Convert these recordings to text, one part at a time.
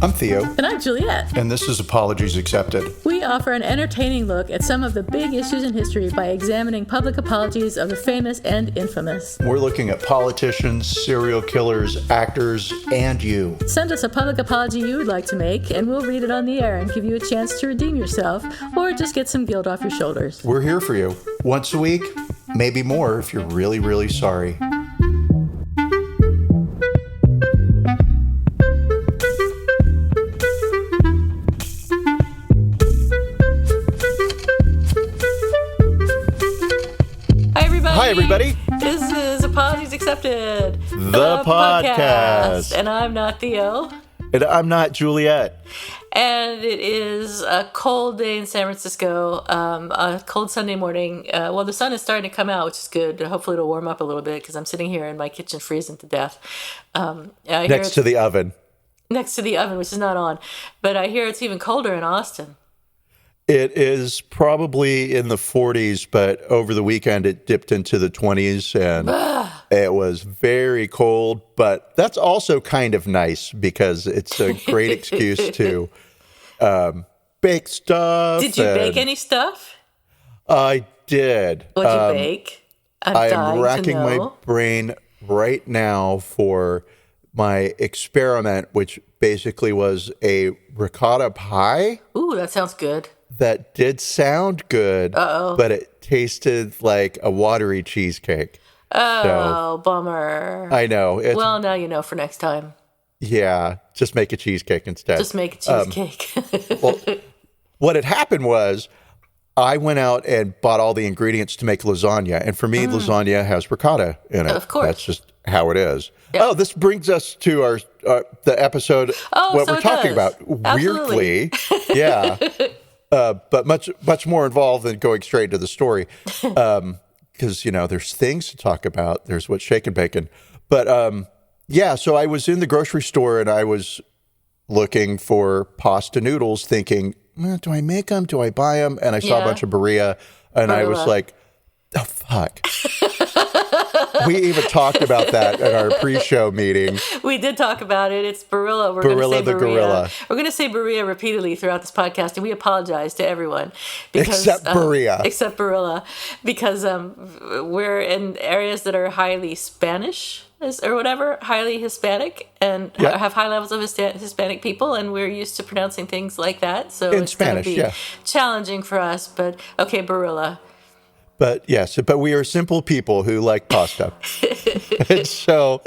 I'm Theo. And I'm Juliet. And this is Apologies Accepted. We offer an entertaining look at some of the big issues in history by examining public apologies of the famous and infamous. We're looking at politicians, serial killers, actors, and you. Send us a public apology you would like to make, and we'll read it on the air and give you a chance to redeem yourself, or just get some guilt off your shoulders. We're here for you. Once a week, maybe more if you're really, really sorry. Hi, everybody. This is Apologies Accepted, the podcast. And I'm not Theo. And I'm not Juliet. And it is a cold day in San Francisco, a cold Sunday morning. Well, the sun is starting to come out, which is good. Hopefully it'll warm up a little bit because I'm sitting here in my kitchen freezing to death. Next to the oven. Next to the oven, which is not on. But I hear it's even colder in Austin. It is probably in the 40s, but over the weekend it dipped into the 20s, and it was very cold. But that's also kind of nice because it's a great excuse to bake stuff. Did you bake any stuff? I did. What'd you bake? I'm racking my brain right now for my experiment, which basically was a ricotta pie. Ooh, that sounds good. That did sound good, but it tasted like a watery cheesecake. Oh, bummer. I know. Well, now you know for next time. Yeah, just make a cheesecake instead. Just make a cheesecake. Well, what had happened was I went out and bought all the ingredients to make lasagna. And for me, lasagna has ricotta in it. Of course. That's just how it is. Yep. Oh, this brings us to our the episode, what so we're talking about. Absolutely. Weirdly. Yeah. But much more involved than going straight to the story, because there's things to talk about. There's what's shaking bacon, but so I was in the grocery store and I was looking for pasta noodles, thinking, do I make them? Do I buy them? And I saw a bunch of Barilla, and I was like, oh fuck. We even talked about that at our pre-show meeting. We did talk about it. It's Barilla. We're Barilla the gorilla. We're going to say Barilla repeatedly throughout this podcast, and we apologize to everyone. Except Barilla. Except Barilla. Because we're in areas that are highly Spanish or whatever, highly Hispanic, and have high levels of Hispanic people, and we're used to pronouncing things like that. So in it's Spanish, going to be challenging for us. But, okay, Barilla. But yes, but we are simple people who like pasta. And so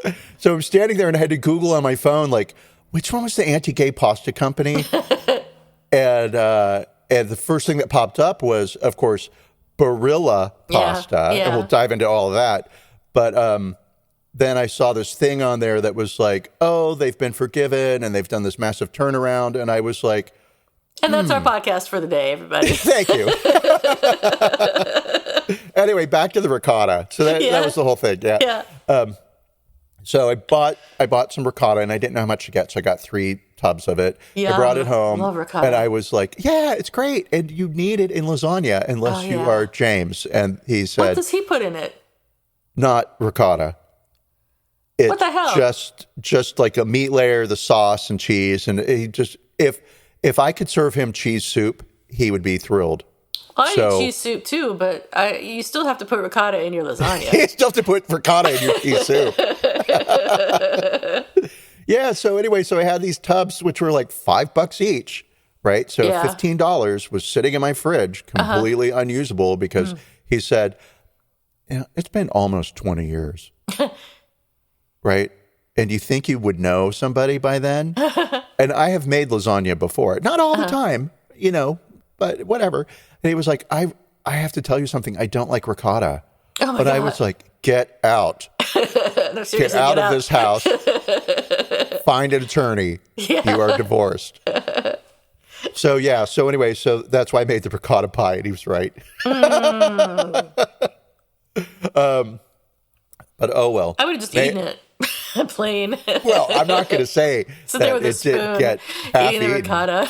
I'm standing there and I had to Google on my phone, like, which one was the anti-gay pasta company? and the first thing that popped up was, of course, Barilla pasta. Yeah. And we'll dive into all of that. But then I saw this thing on there that was like, oh, they've been forgiven and they've done this massive turnaround. And I was like, and that's our podcast for the day, everybody. Thank you. Anyway, back to the ricotta. So that was the whole thing. Yeah. So I bought some ricotta, and I didn't know how much to get, so I got 3 tubs of it. I brought it home, love ricotta. And I was like, "Yeah, it's great, and you need it in lasagna unless you are James." And he said, "What does he put in it?" Not ricotta. It's what the hell? Just like a meat layer, the sauce and cheese, and he just if I could serve him cheese soup, he would be thrilled. I eat cheese soup too, but you still have to put ricotta in your lasagna. You still have to put ricotta in your cheese soup. So anyway, I had these tubs, which were like $5 each, right? So $15 was sitting in my fridge, completely unusable, because he said, it's been almost 20 years, right? And you think you would know somebody by then? And I have made lasagna before. Not all the time, but whatever. And he was like, I have to tell you something. I don't like ricotta. Oh my God. I was like, get out. No, get out of this house. Find an attorney. Yeah. You are divorced. So anyway, that's why I made the ricotta pie, and he was right. But oh well. I would have just eaten it. Plain. Well, I'm not going to say so that there with a it spoon, didn't get half eating the ricotta.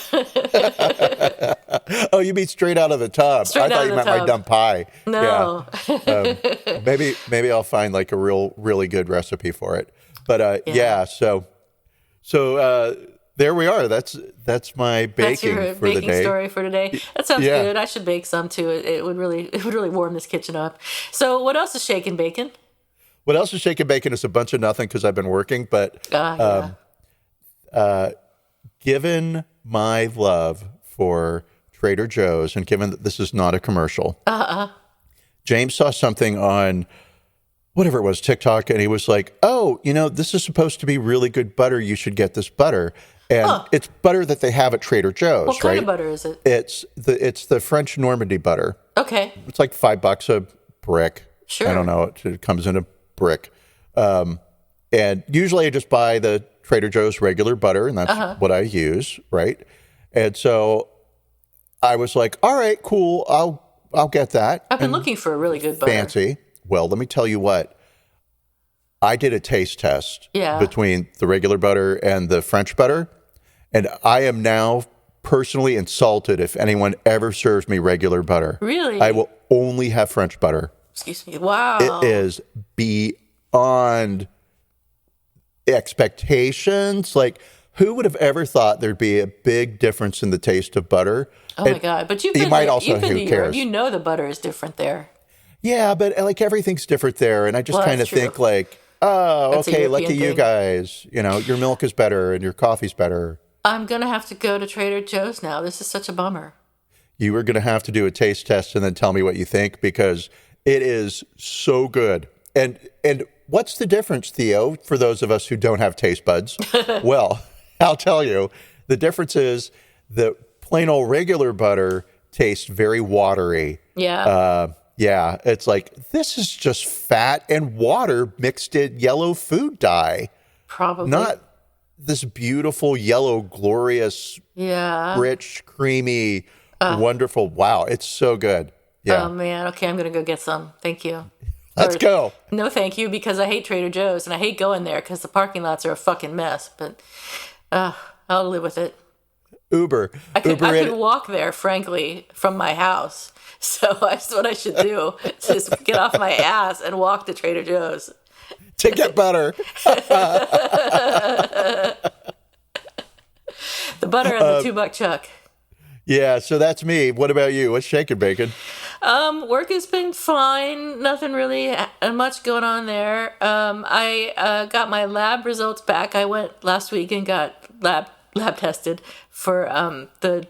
Oh, you mean straight out of the tub? Straight I thought you meant my dumb pie. No. Yeah. Maybe I'll find like a really good recipe for it. But so there we are. That's my baking That's your for the baking day. story for today. That sounds good. I should bake some too. It would really warm this kitchen up. So what else is shaking bacon? What else is shaking bacon is a bunch of nothing because I've been working. But given my love for Trader Joe's, and given that this is not a commercial, James saw something on whatever it was, TikTok, and he was like, "Oh, this is supposed to be really good butter. You should get this butter." And it's butter that they have at Trader Joe's. What kind of butter is it? It's the French Normandy butter. Okay. It's like $5 a brick. Sure. I don't know. It comes in a brick. And usually I just buy the Trader Joe's regular butter, and that's what I use, right? And so I was like, all right, cool. I'll get that. I've been looking for a really good butter. Fancy. Well, let me tell you what. I did a taste test between the regular butter and the French butter, and I am now personally insulted if anyone ever serves me regular butter. Really? I will only have French butter. Excuse me. Wow. It is beyond expectations. Like, who would have ever thought there'd be a big difference in the taste of butter? Oh, my God. But you've been to Europe. You know the butter is different there. Yeah, but like everything's different there. And I just kind of think like, oh, okay, lucky you guys. Your milk is better and your coffee's better. I'm going to have to go to Trader Joe's now. This is such a bummer. You were going to have to do a taste test and then tell me what you think, because it is so good. And what's the difference, Theo, for those of us who don't have taste buds? Well, I'll tell you. The difference is that plain old regular butter tastes very watery. Yeah. Yeah, it's like, this is just fat and water mixed in yellow food dye. Probably. Not this beautiful, yellow, glorious, rich, creamy, wonderful. Wow, it's so good. Yeah. Oh, man. Okay, I'm going to go get some. Thank you. Let's go. No, thank you, because I hate Trader Joe's, and I hate going there because the parking lots are a fucking mess. But I'll live with it. Uber. I could walk there, frankly, from my house. So that's what I should do. Just get off my ass and walk to Trader Joe's. To get butter. The butter and the $2 chuck. Yeah, so that's me. What about you? What's shaking bacon? Work has been fine. Nothing really much going on there. I got my lab results back. I went last week and got lab tested for the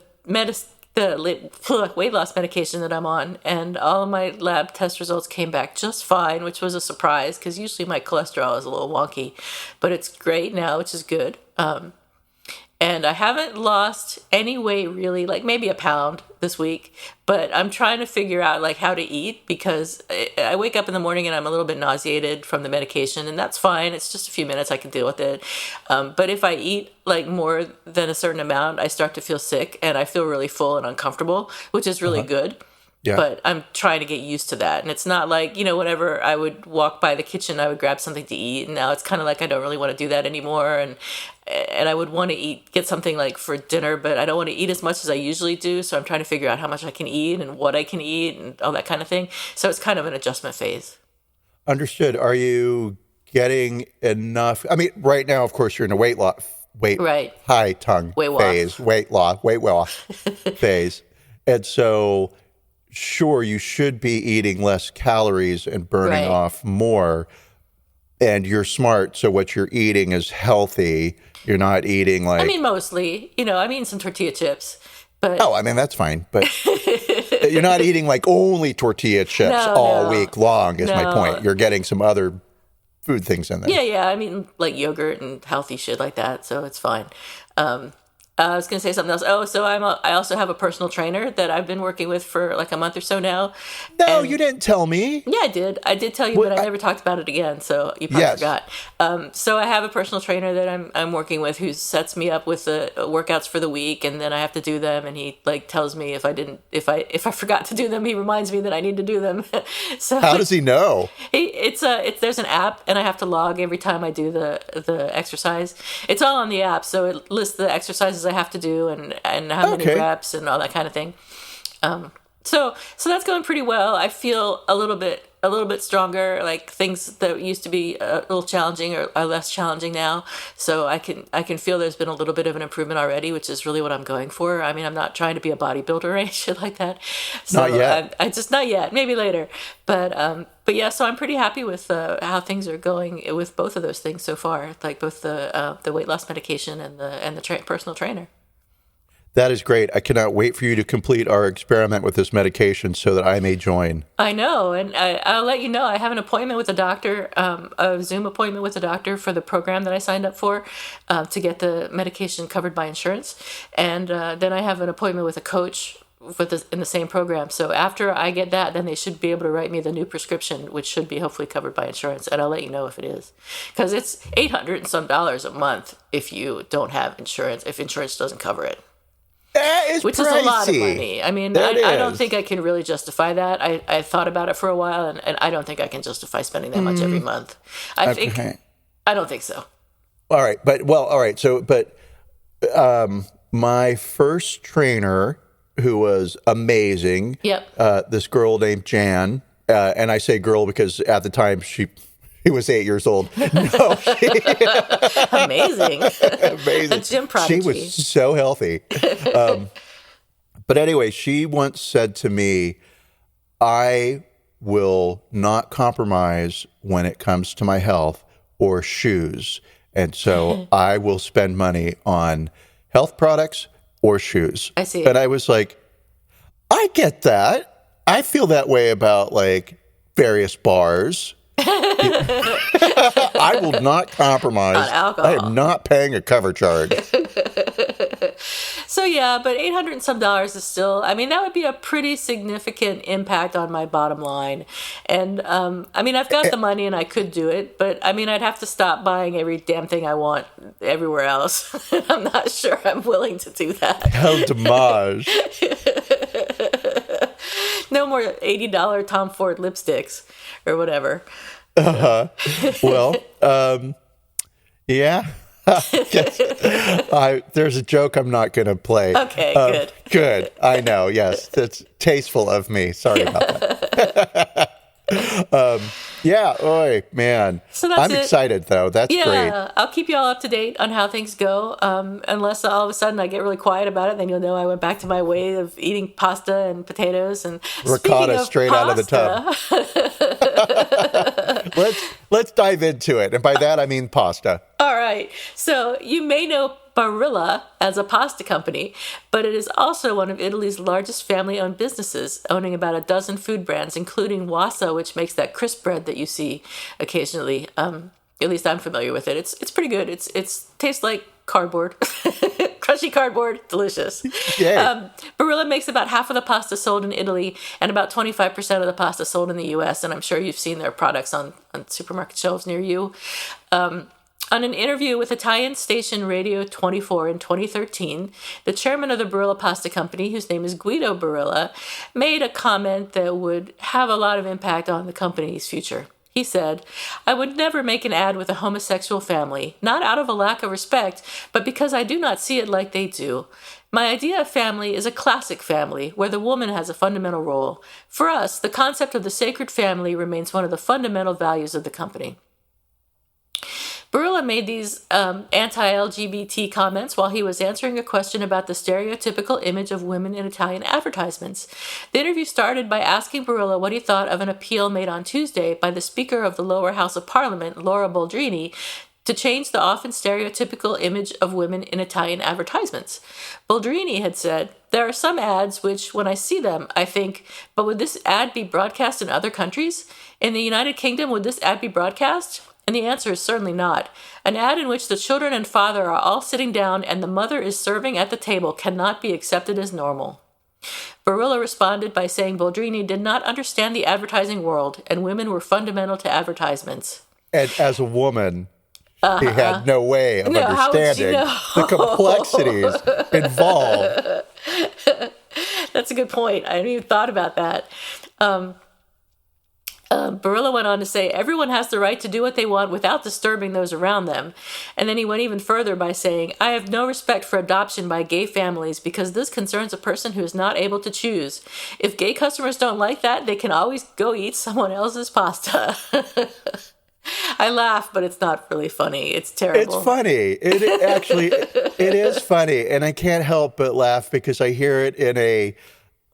weight loss medication that I'm on, and all of my lab test results came back just fine, which was a surprise because usually my cholesterol is a little wonky, but it's great now, which is good. And I haven't lost any weight really, like maybe a pound this week, but I'm trying to figure out like how to eat, because I wake up in the morning and I'm a little bit nauseated from the medication, and that's fine. It's just a few minutes, I can deal with it. But if I eat like more than a certain amount, I start to feel sick and I feel really full and uncomfortable, which is really good. Yeah. But I'm trying to get used to that. And it's not like, whenever I would walk by the kitchen, I would grab something to eat. And now it's kind of like I don't really want to do that anymore. And I would want to get something like for dinner, but I don't want to eat as much as I usually do. So I'm trying to figure out how much I can eat and what I can eat and all that kind of thing. So it's kind of an adjustment phase. Understood. Are you getting enough? I mean, right now, of course, you're in a weight loss phase. And so sure, you should be eating less calories and burning off more, and you're smart, so what you're eating is healthy. You're not eating like... I mean, mostly. I'm eating some tortilla chips, but... Oh, I mean, that's fine, but you're not eating like only tortilla chips all week long, is my point. You're getting some other food things in there. Yeah, I mean, like yogurt and healthy shit like that, so it's fine. I was going to say something else. Oh, so I also have a personal trainer that I've been working with for like a month or so now. No, you didn't tell me. Yeah, I did. I did tell you, but I never talked about it again, so you probably forgot. So I have a personal trainer that I'm working with who sets me up with the workouts for the week, and then I have to do them, and he like tells me if I forgot to do them, he reminds me that I need to do them. So how does he know? There's an app, and I have to log every time I do the exercise. It's all on the app, so it lists the exercises I have to do and how many reps and all that kind of thing. So that's going pretty well. I feel a little bit a little bit stronger. Like things that used to be a little challenging are less challenging now. So I can feel there's been a little bit of an improvement already, which is really what I'm going for. I mean, I'm not trying to be a bodybuilder or any shit like that. So not yet. I just not yet. Maybe later. But yeah, so I'm pretty happy with how things are going with both of those things so far. Like both the weight loss medication and the personal trainer. That is great. I cannot wait for you to complete our experiment with this medication so that I may join. I know, and I'll let you know. I have an appointment with a doctor, a Zoom appointment with a doctor for the program that I signed up for to get the medication covered by insurance. And then I have an appointment with a coach in the same program. So after I get that, then they should be able to write me the new prescription, which should be hopefully covered by insurance. And I'll let you know if it is. Because it's $800 and some a month if you don't have insurance, if insurance doesn't cover it. That is which pricey. is a lot of money. I mean, I don't think I can really justify that. I thought about it for a while, and I don't think I can justify spending that much every month. I don't think so. All right. So, my first trainer, who was amazing, this girl named Jan, and I say girl because at the time she was 8 years old. No, amazing. A gym prodigy. She was so healthy. But anyway, she once said to me, I will not compromise when it comes to my health or shoes. And so I will spend money on health products or shoes. I see. And I was like, I get that. I feel that way about like various bars. I will not compromise on alcohol. I am not paying a cover charge. So yeah, but $800 and some is still, I mean, that would be a pretty significant impact on my bottom line. And I mean, I've got the money and I could do it, but I mean, I'd have to stop buying every damn thing I want everywhere else. I'm not sure I'm willing to do that. Hell damage. No more $80 Tom Ford lipsticks or whatever. Well, yeah. There's a joke I'm not going to play. Okay, good. Good. I know. Yes, that's tasteful of me. Sorry about that. Yeah. Oy, man. So that's I'm excited though. That's great. Yeah, I'll keep you all up to date on how things go. Unless all of a sudden I get really quiet about it, then you'll know I went back to my way of eating pasta and potatoes and ricotta straight out of the tub. Let's dive into it, and by that I mean pasta. All right. So you may know Barilla as a pasta company, but it is also one of Italy's largest family-owned businesses, owning about a dozen food brands, including Wassa, which makes that crisp bread that you see occasionally. At least I'm familiar with it. It's pretty good. It's tastes like cardboard, crunchy cardboard, delicious. Barilla makes about half of the pasta sold in Italy and about 25% of the pasta sold in the U.S. And I'm sure you've seen their products on supermarket shelves near you. On an interview with Italian station Radio 24 in 2013, the chairman of the Barilla Pasta Company, whose name is Guido Barilla, made a comment that would have a lot of impact on the company's future. He said, "I would never make an ad with a homosexual family, not out of a lack of respect, but because I do not see it like they do. My idea of family is a classic family, where the woman has a fundamental role. For us, the concept of the sacred family remains one of the fundamental values of the company." Barilla made these anti-LGBT comments while he was answering a question about the stereotypical image of women in Italian advertisements. The interview started by asking Barilla what he thought of an appeal made on Tuesday by the Speaker of the lower house of Parliament, Laura Boldrini, to change the often stereotypical image of women in Italian advertisements. Boldrini had said, "There are some ads which, when I see them, I think, but would this ad be broadcast in other countries? In the United Kingdom, would this ad be broadcast?" And the answer is certainly not. An ad in which the children and father are all sitting down and the mother is serving at the table cannot be accepted as normal. Barilla responded by saying Boldrini did not understand the advertising world and women were fundamental to advertisements. And as a woman, he had no way of understanding the complexities involved. That's a good point. I hadn't even thought about that. Barilla went on to say, everyone has the right to do what they want without disturbing those around them. And then he went even further by saying, I have no respect for adoption by gay families because this concerns a person who is not able to choose. If gay customers don't like that, they can always go eat someone else's pasta. I laugh, but it's not really funny. It's terrible. It's funny. It is funny. And I can't help but laugh because I hear it in a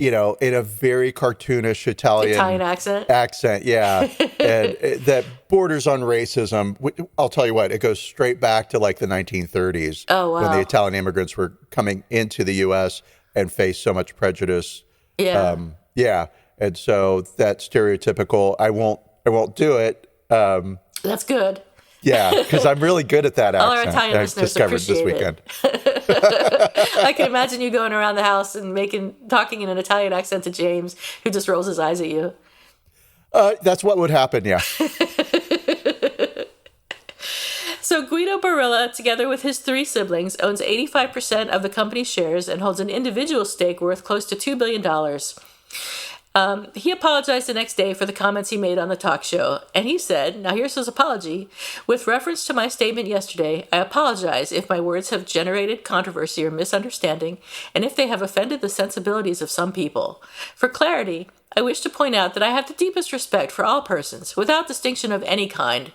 very cartoonish Italian accent, yeah. And that borders on racism. I'll tell you what, it goes straight back to like the 1930s. Oh, wow. When the Italian immigrants were coming into the U.S. and faced so much prejudice. Yeah. And so that stereotypical, I won't do it. That's good. Yeah, because I'm really good at that accent. All our Italian listeners appreciate it. I can imagine you going around the house and talking in an Italian accent to James, who just rolls his eyes at you. That's what would happen, yeah. So Guido Barilla, together with his 3 siblings, owns 85% of the company's shares and holds an individual stake worth close to $2 billion. He apologized the next day for the comments he made on the talk show, and he said, now here's his apology, with reference to my statement yesterday, I apologize if my words have generated controversy or misunderstanding, and if they have offended the sensibilities of some people. For clarity, I wish to point out that I have the deepest respect for all persons, without distinction of any kind.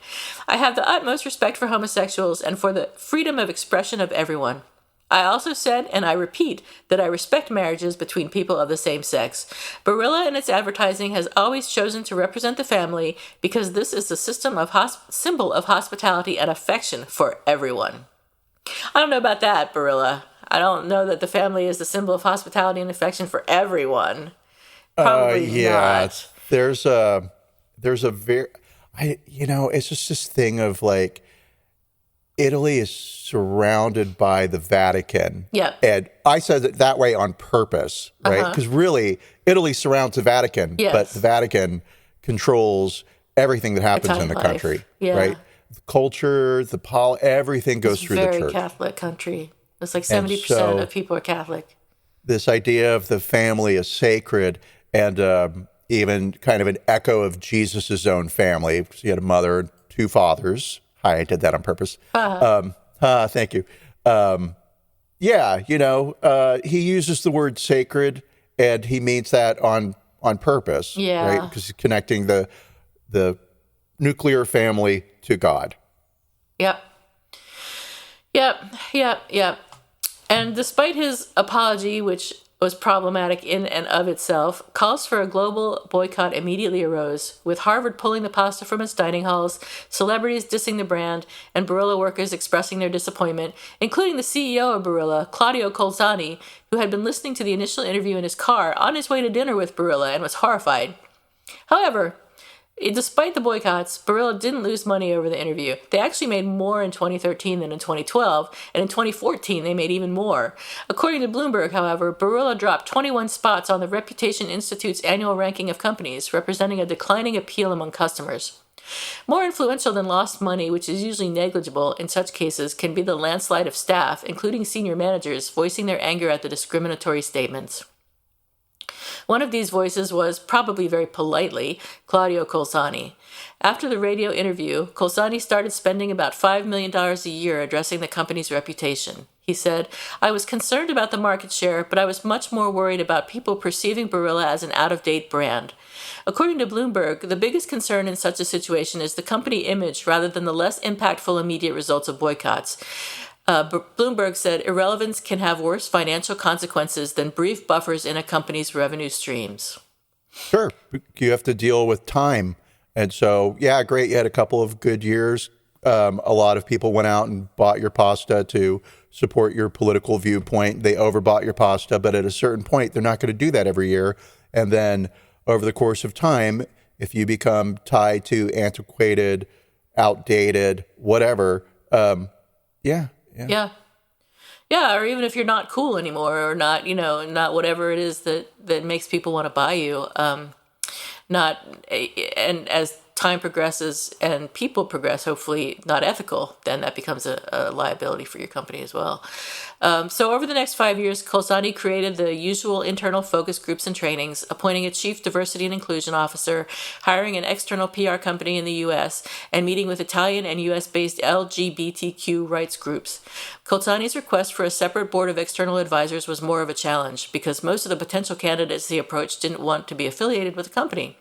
I have the utmost respect for homosexuals and for the freedom of expression of everyone. I also said, and I repeat, that I respect marriages between people of the same sex. Barilla in its advertising has always chosen to represent the family because this is the symbol of hospitality and affection for everyone. I don't know about that, Barilla. I don't know that the family is the symbol of hospitality and affection for everyone. Probably not. There's a very, it's just this thing of like, Italy is surrounded by the Vatican. Yeah. And I said it that way on purpose, right? Because really, Italy surrounds the Vatican, but the Vatican controls everything that happens Italian in the life. country, Yeah. right? The culture, everything goes through the church. It's a very Catholic country. It's like 70% of people are Catholic. This idea of the family is sacred and even kind of an echo of Jesus's own family. He had a mother and 2 fathers. I did that on purpose. Thank you. He uses the word sacred, and he means that on purpose, right? Because he's connecting the nuclear family to God. Yep. And despite his apology, which was problematic in and of itself, calls for a global boycott immediately arose, with Harvard pulling the pasta from its dining halls, celebrities dissing the brand, and Barilla workers expressing their disappointment, including the CEO of Barilla, Claudio Colzani, who had been listening to the initial interview in his car on his way to dinner with Barilla and was horrified. However, despite the boycotts, Barilla didn't lose money over the interview. They actually made more in 2013 than in 2012, and in 2014 they made even more. According to Bloomberg, however, Barilla dropped 21 spots on the Reputation Institute's annual ranking of companies, representing a declining appeal among customers. More influential than lost money, which is usually negligible in such cases, can be the landslide of staff, including senior managers, voicing their anger at the discriminatory statements. One of these voices was, probably very politely, Claudio Colzani. After the radio interview, Colzani started spending about $5 million a year addressing the company's reputation. He said, I was concerned about the market share, but I was much more worried about people perceiving Barilla as an out-of-date brand. According to Bloomberg, the biggest concern in such a situation is the company image rather than the less impactful immediate results of boycotts. Bloomberg said irrelevance can have worse financial consequences than brief buffers in a company's revenue streams. Sure. You have to deal with time. And so, yeah, great. You had a couple of good years. A lot of people went out and bought your pasta to support your political viewpoint. They overbought your pasta, but at a certain point, they're not going to do that every year. And then over the course of time, if you become tied to antiquated, outdated, whatever, Yeah, or even if you're not cool anymore or not, not whatever it is that makes people want to buy you. And as time progresses and people progress, hopefully not ethical, then that becomes a liability for your company as well. So over the next 5 years, Colzani created the usual internal focus groups and trainings, appointing a chief diversity and inclusion officer, hiring an external PR company in the U.S., and meeting with Italian and U.S.-based LGBTQ rights groups. Colzani's request for a separate board of external advisors was more of a challenge because most of the potential candidates he approached didn't want to be affiliated with the company.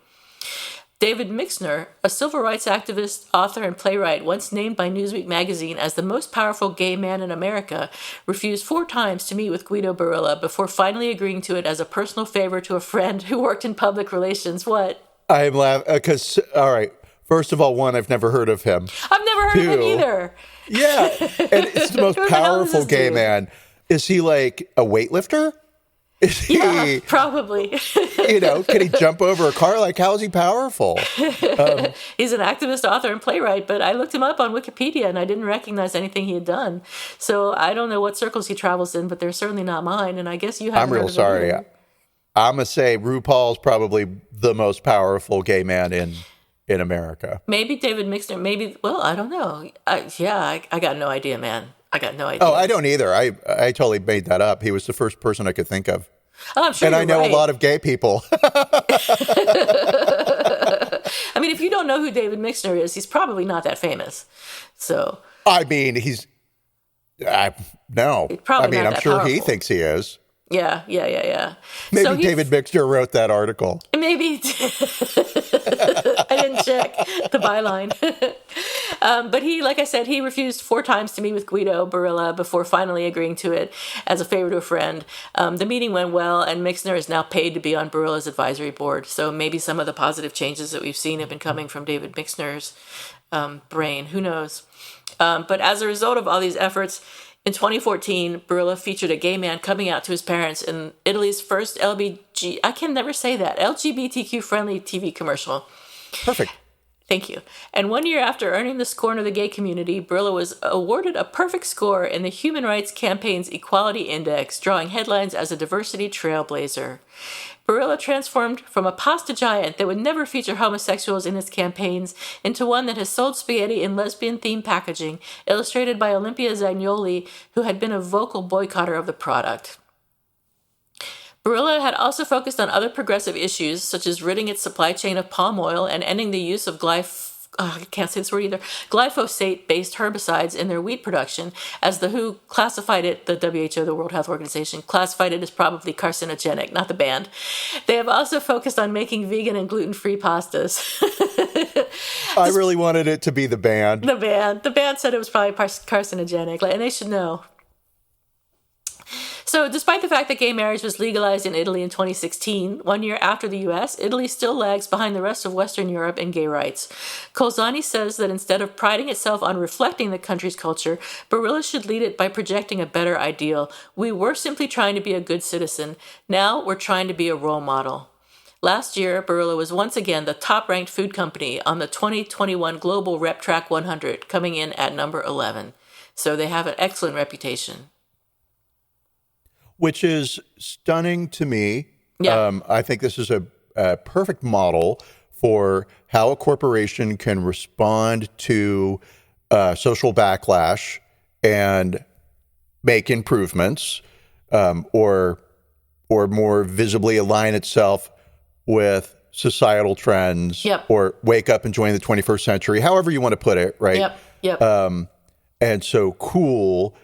David Mixner, a civil rights activist, author, and playwright, once named by Newsweek magazine as the most powerful gay man in America, refused 4 times to meet with Guido Barilla before finally agreeing to it as a personal favor to a friend who worked in public relations. What? I'm laughing because, all right, first of all, one, I've never heard of him. I've never heard of him either. Yeah, and it's the most powerful gay man. Is he like a weightlifter? Is he, probably. Can he jump over a car? Like, how is he powerful? He's an activist, author, and playwright, but I looked him up on Wikipedia and I didn't recognize anything he had done. So I don't know what circles he travels in, but they're certainly not mine. And I guess you haven't. I'm real sorry. I'm going to say RuPaul's probably the most powerful gay man in America. Maybe David Mixner, well, I don't know. I got no idea, man. I got no idea. Oh, I don't either. I totally made that up. He was the first person I could think of. Oh, I'm sure. And I know a lot of gay people. I mean, if you don't know who David Mixner is, he's probably not that famous. So. I mean, no. I mean, I'm sure powerful. He thinks he is. Yeah. Maybe so David Mixner wrote that article. Maybe. I didn't check the byline. But he, like I said, he refused 4 times to meet with Guido Barilla before finally agreeing to it as a favor to a friend. The meeting went well, and Mixner is now paid to be on Barilla's advisory board. So maybe some of the positive changes that we've seen have been coming from David Mixner's brain. Who knows? But as a result of all these efforts, in 2014, Barilla featured a gay man coming out to his parents in Italy's first LGBTQ-friendly TV commercial. Perfect. Thank you. And 1 year after earning the scorn of the gay community, Barilla was awarded a perfect score in the Human Rights Campaign's Equality Index, drawing headlines as a diversity trailblazer. Barilla transformed from a pasta giant that would never feature homosexuals in its campaigns into one that has sold spaghetti in lesbian-themed packaging, illustrated by Olympia Zagnoli, who had been a vocal boycotter of the product. Barilla had also focused on other progressive issues, such as ridding its supply chain of palm oil and ending the use of glyphosate-based herbicides in their wheat production, as the WHO classified it, the WHO, the World Health Organization, classified it as probably carcinogenic, not the band. They have also focused on making vegan and gluten-free pastas. I really wanted it to be the band. The band said it was probably carcinogenic, and they should know. So despite the fact that gay marriage was legalized in Italy in 2016, 1 year after the US, Italy still lags behind the rest of Western Europe in gay rights. Colzani says that instead of priding itself on reflecting the country's culture, Barilla should lead it by projecting a better ideal. We were simply trying to be a good citizen. Now we're trying to be a role model. Last year, Barilla was once again the top-ranked food company on the 2021 Global Rep Track 100, coming in at number 11. So they have an excellent reputation. Which is stunning to me. Yeah. I think this is a perfect model for how a corporation can respond to social backlash and make improvements, or more visibly align itself with societal trends, yep. or wake up and join the 21st century, however you want to put it, right? Yep. And so cool.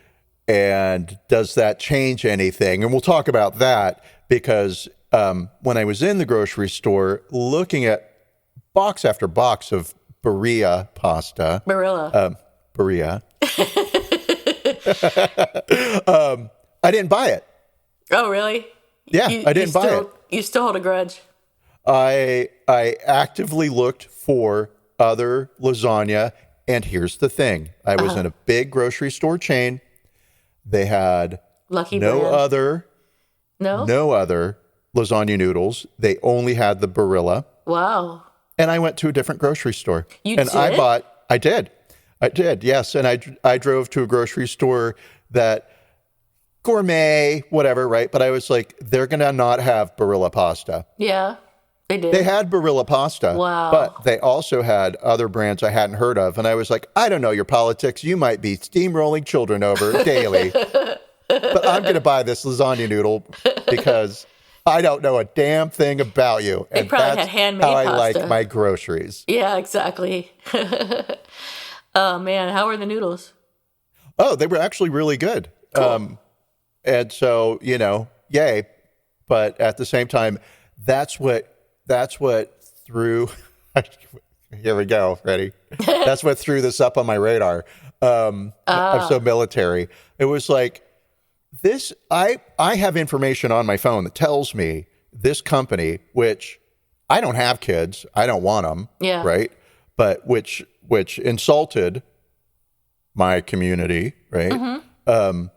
And does that change anything? And we'll talk about that because when I was in the grocery store looking at box after box of Barilla pasta. Barilla. I didn't buy it. Oh, really? Yeah, I didn't buy it. You still hold a grudge? I actively looked for other lasagna. And here's the thing. I was in a big grocery store chain. They had no other lasagna noodles. They only had the Barilla. Wow. And I went to a different grocery store. I did. Yes. And I drove to a grocery store that gourmet, whatever, right? But I was like, they're going to not have Barilla pasta. Yeah. They did? They had Barilla pasta. Wow. But they also had other brands I hadn't heard of. And I was like, I don't know your politics. You might be steamrolling children over daily. But I'm going to buy this lasagna noodle because I don't know a damn thing about you. They probably had handmade how I pasta. like my groceries. Yeah, exactly. Oh, man. How were the noodles? Oh, they were actually really good. Cool. And so, yay. But at the same time, that's what threw, here we go, ready? That's what threw this up on my radar. I'm so military. It was like, I have information on my phone that tells me this company, which I don't have kids, I don't want them, yeah. right? But which insulted my community, right? Mm-hmm.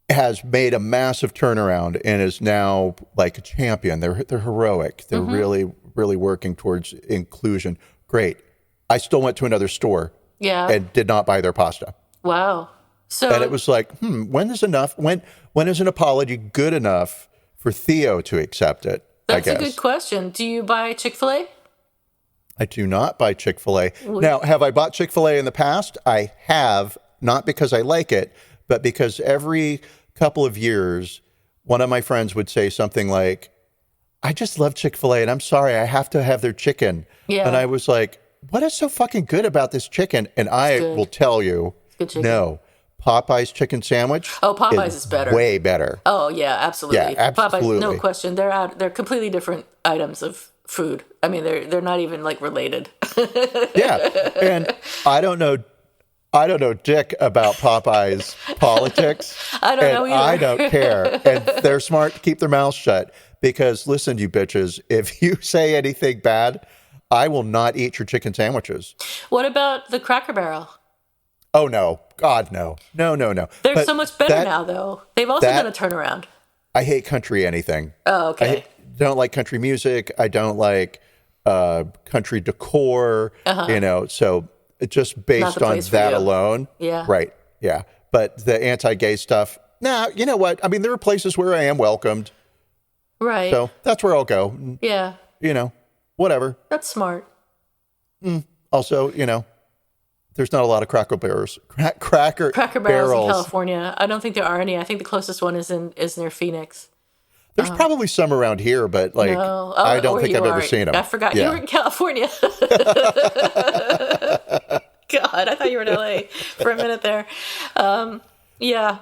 Has made a massive turnaround and is now like a champion. They're heroic. They're really, really working towards inclusion. Great. I still went to another store and did not buy their pasta. Wow. And it was like, when is enough? When is an apology good enough for Theo to accept it? That's a good question. Do you buy Chick-fil-A? I do not buy Chick-fil-A. Now, have I bought Chick-fil-A in the past? I have, not because I like it, but because every couple of years, one of my friends would say something like, I just love Chick-fil-A and I'm sorry, I have to have their chicken. Yeah. And I was like, what is so fucking good about this chicken? And I will tell you, no, Popeye's chicken sandwich. Oh, Popeye's is better. Way better. Oh, yeah, absolutely. Yeah, absolutely. Popeye's, no question. They're completely different items of food. I mean, they're not even like related. Yeah. And I don't know dick about Popeye's politics. I don't know either. I don't care. And they're smart to keep their mouths shut because, listen, you bitches, if you say anything bad, I will not eat your chicken sandwiches. What about the Cracker Barrel? Oh, no. God, no. No. They're so much better now, though. They've also done a turnaround. I hate country anything. Oh, okay. I don't like country music. I don't like country decor, so just based on that alone. Yeah. Right. Yeah. But the anti-gay stuff, you know what? I mean, there are places where I am welcomed. Right. So that's where I'll go. Yeah. Whatever. That's smart. Also, there's not a lot of Cracker Barrels. Cracker Barrels in California. I don't think there are any. I think the closest one is near Phoenix. There's probably some around here, but I don't think I've ever seen them. I forgot you were in California. God, I thought you were in LA for a minute there. Yeah.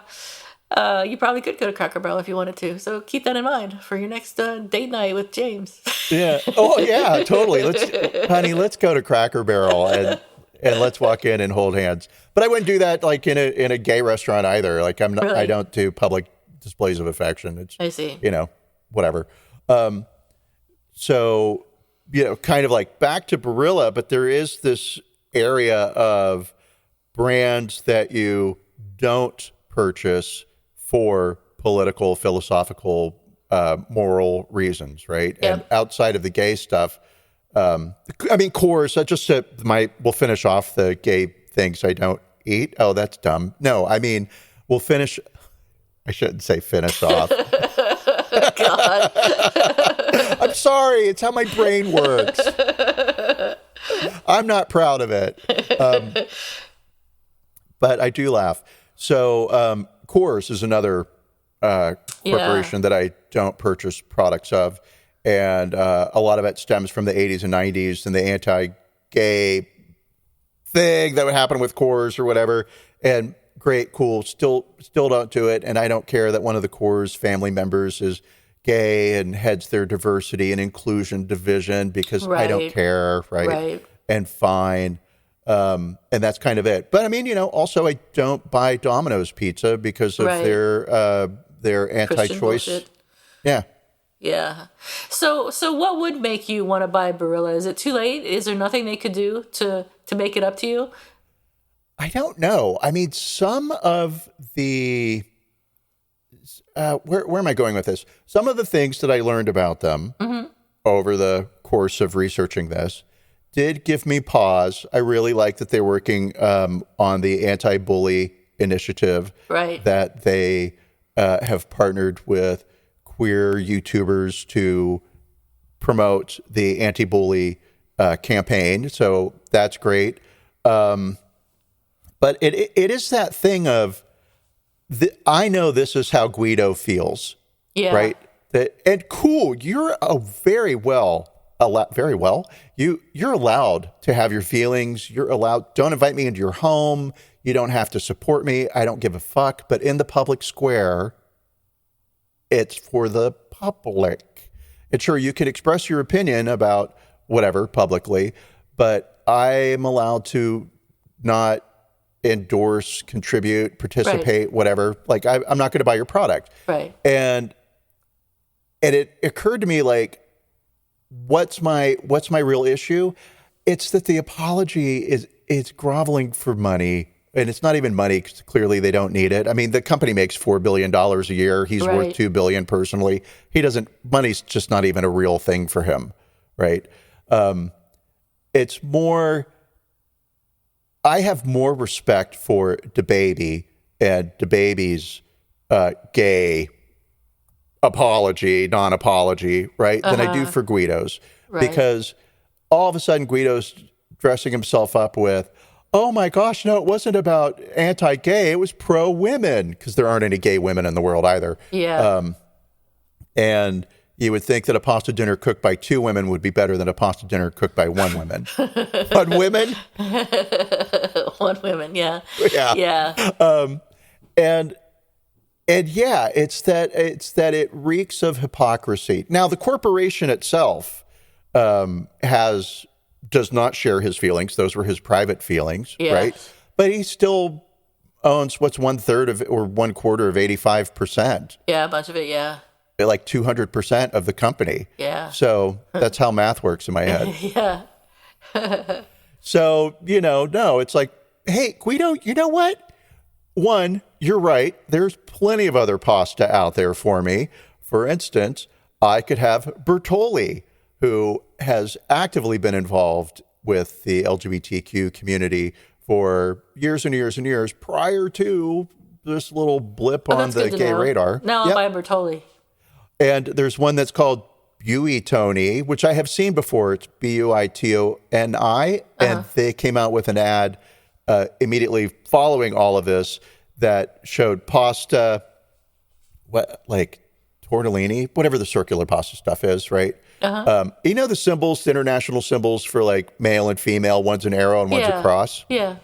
You probably could go to Cracker Barrel if you wanted to. So keep that in mind for your next date night with James. Yeah. Oh, yeah, totally. Let's go to Cracker Barrel and let's walk in and hold hands. But I wouldn't do that like in a gay restaurant either. Like I'm not. Really? I don't do public displays of affection. I see. Whatever. So, kind of like back to Barilla, but there is this area of brands that you don't purchase for political, philosophical, moral reasons, right? Yep. And outside of the gay stuff, Coors, we'll finish off the gay things I don't eat. Oh, that's dumb. No, we'll finish. I shouldn't say finish off. God. I'm sorry. It's how my brain works. I'm not proud of it. But I do laugh. So Coors is another corporation that I don't purchase products of. And a lot of it stems from the 80s and 90s and the anti-gay thing that would happen with Coors or whatever. And great, cool, still don't do it. And I don't care that one of the Coors family members is gay and heads their diversity and inclusion division because I don't care, right? And fine. And that's kind of it. But also I don't buy Domino's pizza because of their anti-choice. Yeah. Yeah. So what would make you want to buy Barilla? Is it too late? Is there nothing they could do to make it up to you? I don't know. Some of the where am I going with this? Some of the things that I learned about them over the course of researching this did give me pause. I really like that they're working on the anti-bully initiative. Right. That they have partnered with queer YouTubers to promote the anti-bully campaign. So that's great. But it is that thing of, I know this is how Guido feels. Yeah. Right. And cool. You're you're allowed to have your feelings. You're allowed. Don't invite me into your home. You don't have to support me. I don't give a fuck. But in the public square, it's for the public. And sure, you can express your opinion about whatever publicly, but I am allowed to not endorse, contribute, participate, whatever. Like, I'm not going to buy your product. Right. And it occurred to me, like, what's my real issue? It's that the apology is groveling for money. And it's not even money, because clearly they don't need it. I mean, the company makes $4 billion a year. He's worth $2 billion personally. Money's just not even a real thing for him, right? It's more, I have more respect for DaBaby and DaBaby's gay apology, non-apology, right, than I do for Guido's. Right. Because all of a sudden Guido's dressing himself up with, oh my gosh, no, it wasn't about anti-gay, it was pro-women, because there aren't any gay women in the world either. Yeah. And you would think that a pasta dinner cooked by 2 women would be better than a pasta dinner cooked by 1 woman. 1 woman? 1 woman, yeah. Yeah. Yeah. And yeah, it's that it reeks of hypocrisy. Now, the corporation itself does not share his feelings. Those were his private feelings, right? But he still owns what's 1/3 of or 1/4 of 85%. Yeah, a bunch of it, yeah. Like 200% of the company. Yeah. So that's how math works in my head. Yeah. So, no, it's like, hey, Guido, you know what? One, you're right. There's plenty of other pasta out there for me. For instance, I could have Bertolli, who has actively been involved with the LGBTQ community for years and years and years prior to this little blip on the gay radar. Now I'll buy Bertolli. And there's one that's called Buitoni, which I have seen before. It's Buitoni. And they came out with an ad immediately following all of this that showed pasta, like tortellini, whatever the circular pasta stuff is, right? The symbols, the international symbols for like male and female, one's an arrow and one's a cross. Yeah.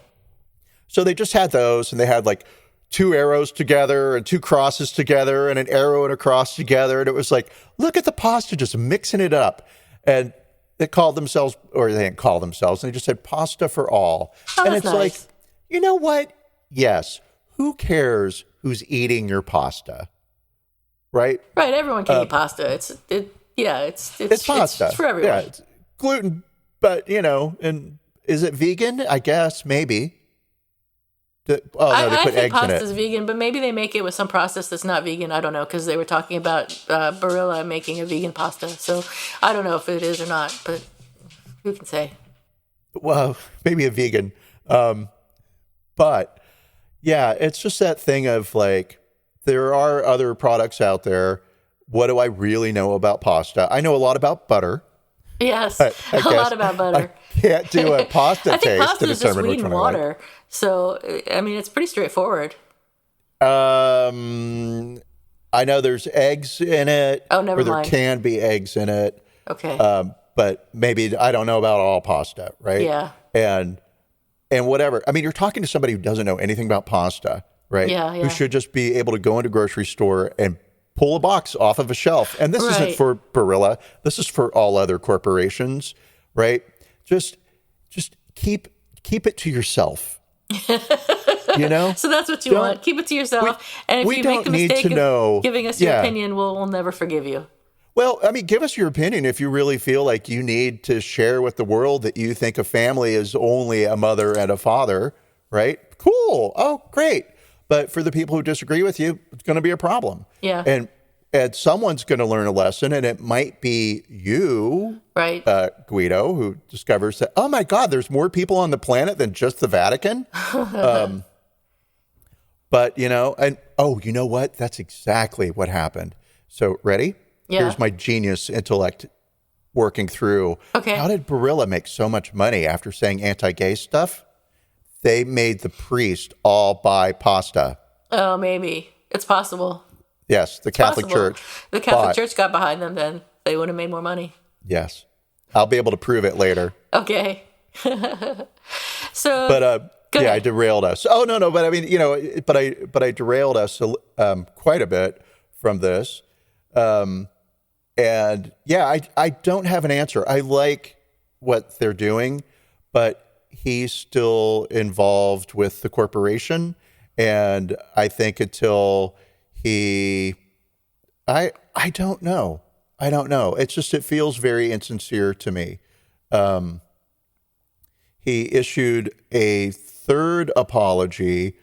So they just had those, and they had like 2 arrows together and 2 crosses together and an arrow and a cross together. And it was like, look at the pasta, just mixing it up. And they called themselves, or they didn't call themselves, and they just said pasta for all. Oh, and it's nice. like, you know what? Yes. Who cares who's eating your pasta? Right? Right. Everyone can eat pasta. It's pasta. It's for everyone. Yeah, it's gluten, but and is it vegan? I guess maybe. They put I think eggs in it. pasta's vegan, but maybe they make it with some process that's not vegan. I don't know, because they were talking about Barilla making a vegan pasta. So I don't know if it is or not, but who can say? Well, maybe a vegan. But yeah, it's just that thing of like, there are other products out there. What do I really know about pasta? I know a lot about butter. Yes, a lot about butter. I can't do a pasta I think taste pasta to is just determine wheat which and one I like. water. So, I mean, it's pretty straightforward. I know there's eggs in it. Oh, never or there mind. can be eggs in it. Okay. But maybe I don't know about all pasta, right? Yeah. And whatever. I mean, you're talking to somebody who doesn't know anything about pasta, right? Yeah. Who should just be able to go into a grocery store and pull a box off of a shelf. And this isn't for Barilla. This is for all other corporations, right? Just keep it to yourself. So that's what you want. Keep it to yourself. And if you make the mistake of giving us your opinion, we'll never forgive you. Well, I mean, give us your opinion if you really feel like you need to share with the world that you think a family is only a mother and a father, right? Cool. Oh, great. But for the people who disagree with you, it's going to be a problem. Yeah. And someone's going to learn a lesson, and it might be you, right, Guido, who discovers that, oh my God, there's more people on the planet than just the Vatican. But, you know what? That's exactly what happened. So ready? Yeah. Here's my genius intellect working through. Okay. How did Barilla make so much money after saying anti-gay stuff? They made the priest all buy pasta. Oh, maybe. It's possible. Yes, the Catholic Church. The Catholic Church got behind them, then they would have made more money. Yes. I'll be able to prove it later. Okay. So, but yeah, I derailed us. Oh, no, but I mean, but I derailed us quite a bit from this. And yeah, I don't have an answer. I like what they're doing, but he's still involved with the corporation. And I think until I don't know. It's just, it feels very insincere to me. He issued a third apology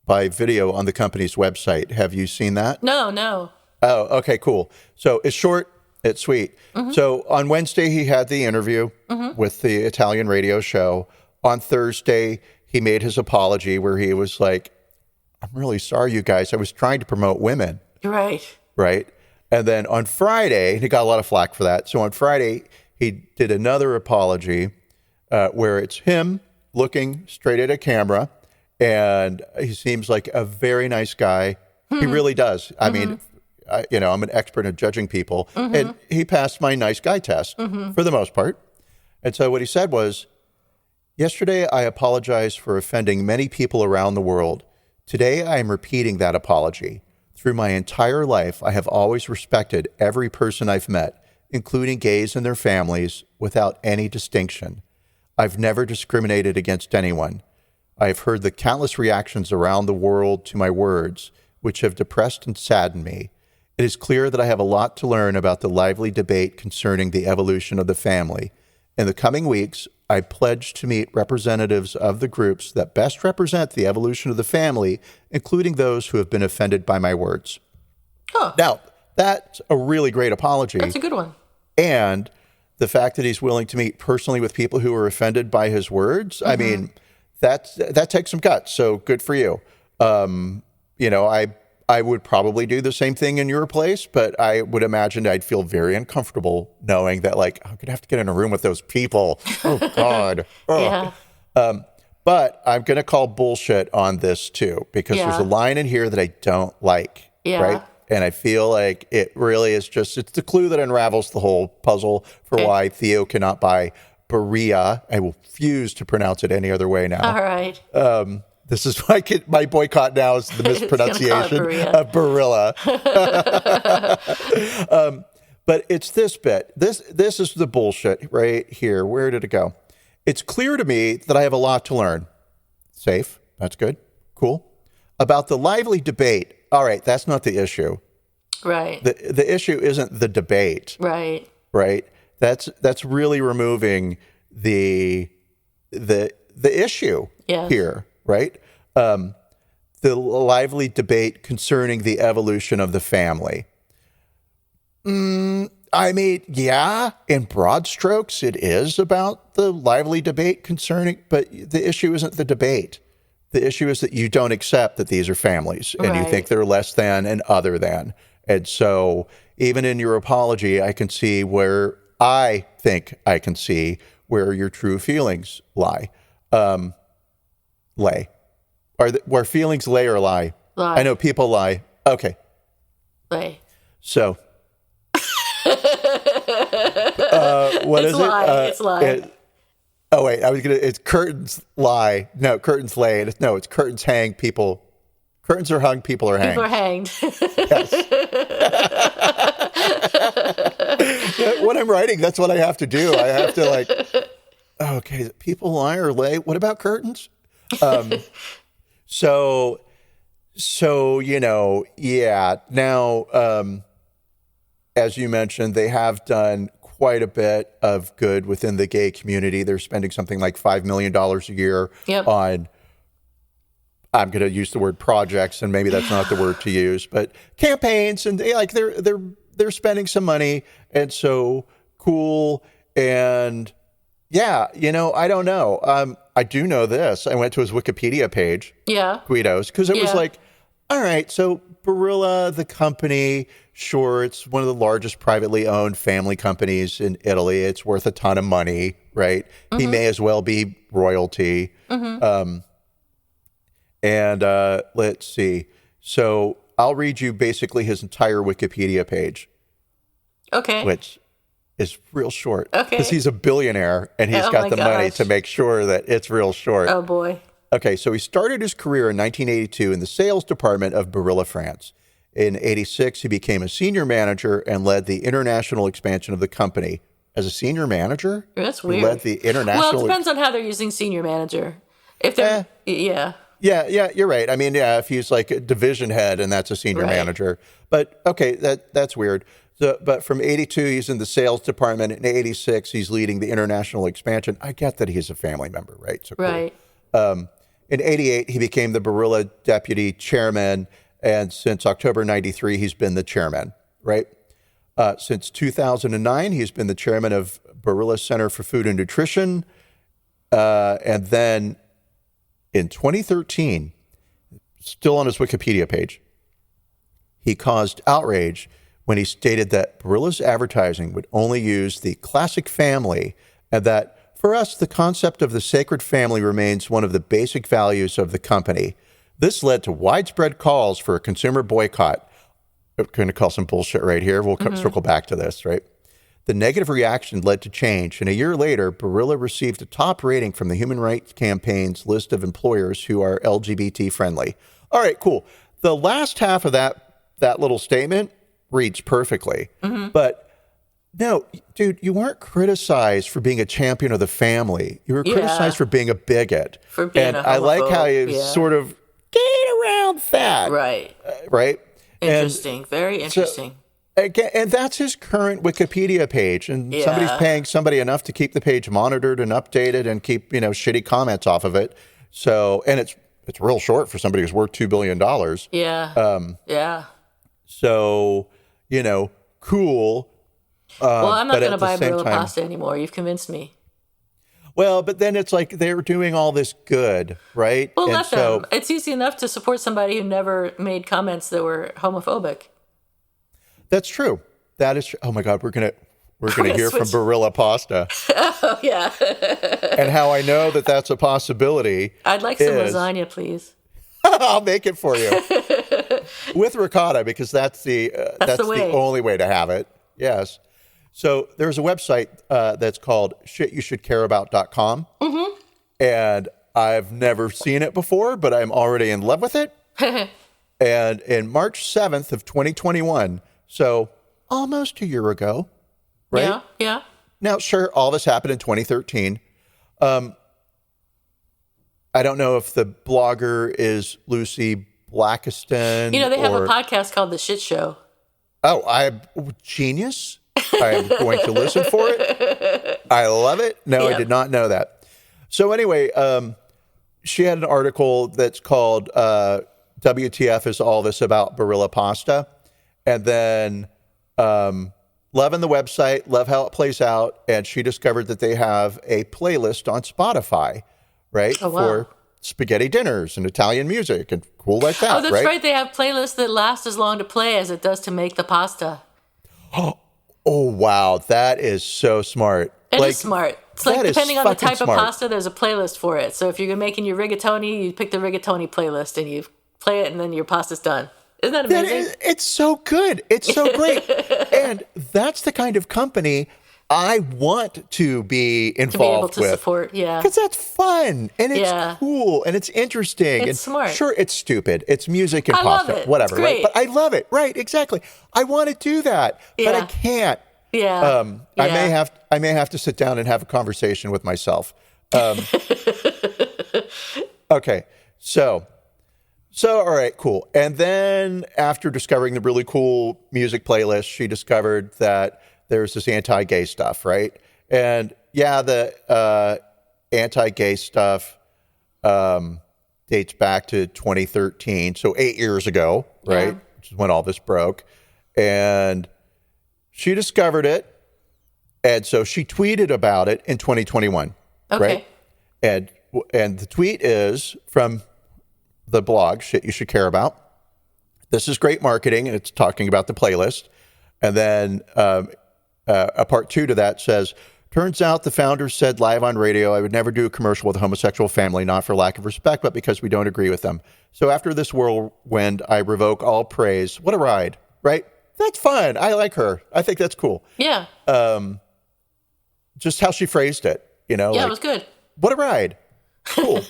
by video on the company's website. Have you seen that? No. Oh, okay, cool. So it's short, it's sweet. Mm-hmm. So on Wednesday, he had the interview with the Italian radio show. On Thursday, he made his apology where he was like, I'm really sorry, you guys. I was trying to promote women. Right. And then on Friday, he got a lot of flack for that. So on Friday, he did another apology where it's him looking straight at a camera. And he seems like a very nice guy. He really does. I mean, I'm an expert at judging people. And he passed my nice guy test for the most part. And so what he said was, yesterday, I apologized for offending many people around the world. Today, I am repeating that apology. Through my entire life, I have always respected every person I've met, including gays and their families, without any distinction. I've never discriminated against anyone. I have heard the countless reactions around the world to my words, which have depressed and saddened me. It is clear that I have a lot to learn about the lively debate concerning the evolution of the family. In the coming weeks, I pledge to meet representatives of the groups that best represent the evolution of the family, including those who have been offended by my words. Huh. Now, that's a really great apology. That's a good one. And the fact that he's willing to meet personally with people who are offended by his words, I mean, that takes some guts. So good for you. I would probably do the same thing in your place, but I would imagine I'd feel very uncomfortable knowing that, like, I'm going to have to get in a room with those people. Oh, God. Yeah. But I'm going to call bullshit on this, too, because there's a line in here that I don't like. Yeah. Right? And I feel like it really is just, it's the clue that unravels the whole puzzle for why Theo cannot buy Barilla. I will refuse to pronounce it any other way now. All right. This is my boycott now is the mispronunciation of Barilla. But it's this bit. This is the bullshit right here. Where did it go? It's clear to me that I have a lot to learn. Safe. That's good. Cool. About the lively debate. All right, that's not the issue. Right. The issue isn't the debate. Right. Right. That's really removing the issue here. Right? The lively debate concerning the evolution of the family. I mean, yeah, in broad strokes, it is about the lively debate concerning, but the issue isn't the debate. The issue is that you don't accept that these are families and you think they're less than and other than. And so even in your apology, I can see where I think I can see where your true feelings lie. Where feelings lay or lie? Lie. I know people lie. Okay. Lay. So, what is it? It's lie. Oh, wait. It's curtains lie. No, curtains lay. It's curtains hang. Curtains are hung. People are hanged. People are hanged. Yes. When I'm writing, that's what I have to do. I have to okay, people lie or lay. What about curtains? So, yeah. Now, as you mentioned, they have done quite a bit of good within the gay community. They're spending something like $5 million a year on, I'm going to use the word projects, and maybe that's not the word to use, but campaigns, and they're spending some money, and so cool. And yeah, I don't know. I do know this. I went to his Wikipedia page, Guido's, because it was like, all right, so Barilla, the company, sure, it's one of the largest privately owned family companies in Italy. It's worth a ton of money, right? He may as well be royalty. And let's see. So I'll read you basically his entire Wikipedia page. Okay. Which is real short. Okay. Because he's a billionaire and he's got the money to make sure that it's real short. Oh, boy. Okay, so he started his career in 1982 in the sales department of Barilla France. In 86, he became a senior manager and led the international expansion of the company. As a senior manager? That's weird. He led the international... Well, it depends on how they're using senior manager. If they're... Yeah. Yeah, you're right. I mean, if he's like a division head and that's a senior manager. But, okay, that's weird. But from 82, he's in the sales department. In 86, he's leading the international expansion. I get that he's a family member, right? So cool. Right. In 88, he became the Barilla deputy chairman, and since October 93, he's been the chairman, right? Since 2009, he's been the chairman of Barilla Center for Food and Nutrition, and then in 2013, still on his Wikipedia page, he caused outrage when he stated that Barilla's advertising would only use the classic family and that for us, the concept of the sacred family remains one of the basic values of the company. This led to widespread calls for a consumer boycott. I'm going to call some bullshit right here. We'll circle back to this, right? The negative reaction led to change, and a year later, Barilla received a top rating from the Human Rights Campaign's list of employers who are LGBT friendly. All right, cool. The last half of that little statement reads perfectly, but no, dude, you weren't criticized for being a champion of the family. You were criticized for being a bigot. For being a homophobe. I like how you sort of get around that. Right. Right? Interesting. Very interesting. And that's his current Wikipedia page. And somebody's paying somebody enough to keep the page monitored and updated and keep, shitty comments off of it. So, and it's real short for somebody who's worth $2 billion. Yeah. So, cool. Well, I'm not going to buy Barilla pasta anymore. You've convinced me. Well, but then it's like they're doing all this good, right? Well, let them. It's easy enough to support somebody who never made comments that were homophobic. That's true. That is true. Oh my God, we're gonna hear from Barilla pasta. Oh yeah. And how I know that that's a possibility. I'd like some lasagna, please. I'll make it for you with ricotta because that's the only way to have it. Yes. So there's a website that's called shityoushouldcareabout.com. And I've never seen it before, but I'm already in love with it. And in March 7th of 2021, so almost a year ago, right? Yeah. Now, sure, all this happened in 2013. I don't know if the blogger is Lucy Blackiston. They have a podcast called The Shit Show. Oh, genius. I am going to listen for it. I love it. No, I did not know that. So anyway, she had an article that's called WTF is all this about Barilla pasta. And then loving the website, love how it plays out. And she discovered that they have a playlist on Spotify, right? Oh, wow. For spaghetti dinners and Italian music and cool like that, Oh, that's right. They have playlists that last as long to play as it does to make the pasta. Oh, wow. That is so smart. It is smart. It's like depending on the type of pasta, there's a playlist for it. So if you're making your rigatoni, you pick the rigatoni playlist and you play it and then your pasta's done. Isn't that amazing? It's so good. It's so great. And that's the kind of company I want to be involved with. To be able to support, Because that's fun and it's cool and it's interesting. It's smart. Sure, it's stupid. It's music and pasta, whatever, right? But I love it. Right, exactly. I want to do that, but I can't. Yeah. I may have to sit down and have a conversation with myself. Okay. So all right, cool. And then after discovering the really cool music playlist, she discovered that there's this anti-gay stuff, right? And the anti-gay stuff dates back to 2013, so 8 years ago, right? Which is when all this broke. And she discovered it, and so she tweeted about it in 2021, right? And the tweet is from the blog, Shit You Should Care About, this is great marketing, and it's talking about the playlist. And then a part 2 to that says, turns out the founder said live on radio, I would never do a commercial with a homosexual family, not for lack of respect, but because we don't agree with them. So after this whirlwind, I revoke all praise. What a ride, right? That's fun. I like her. I think that's cool. Yeah. Just how she phrased it, Yeah, it was good. What a ride. Cool.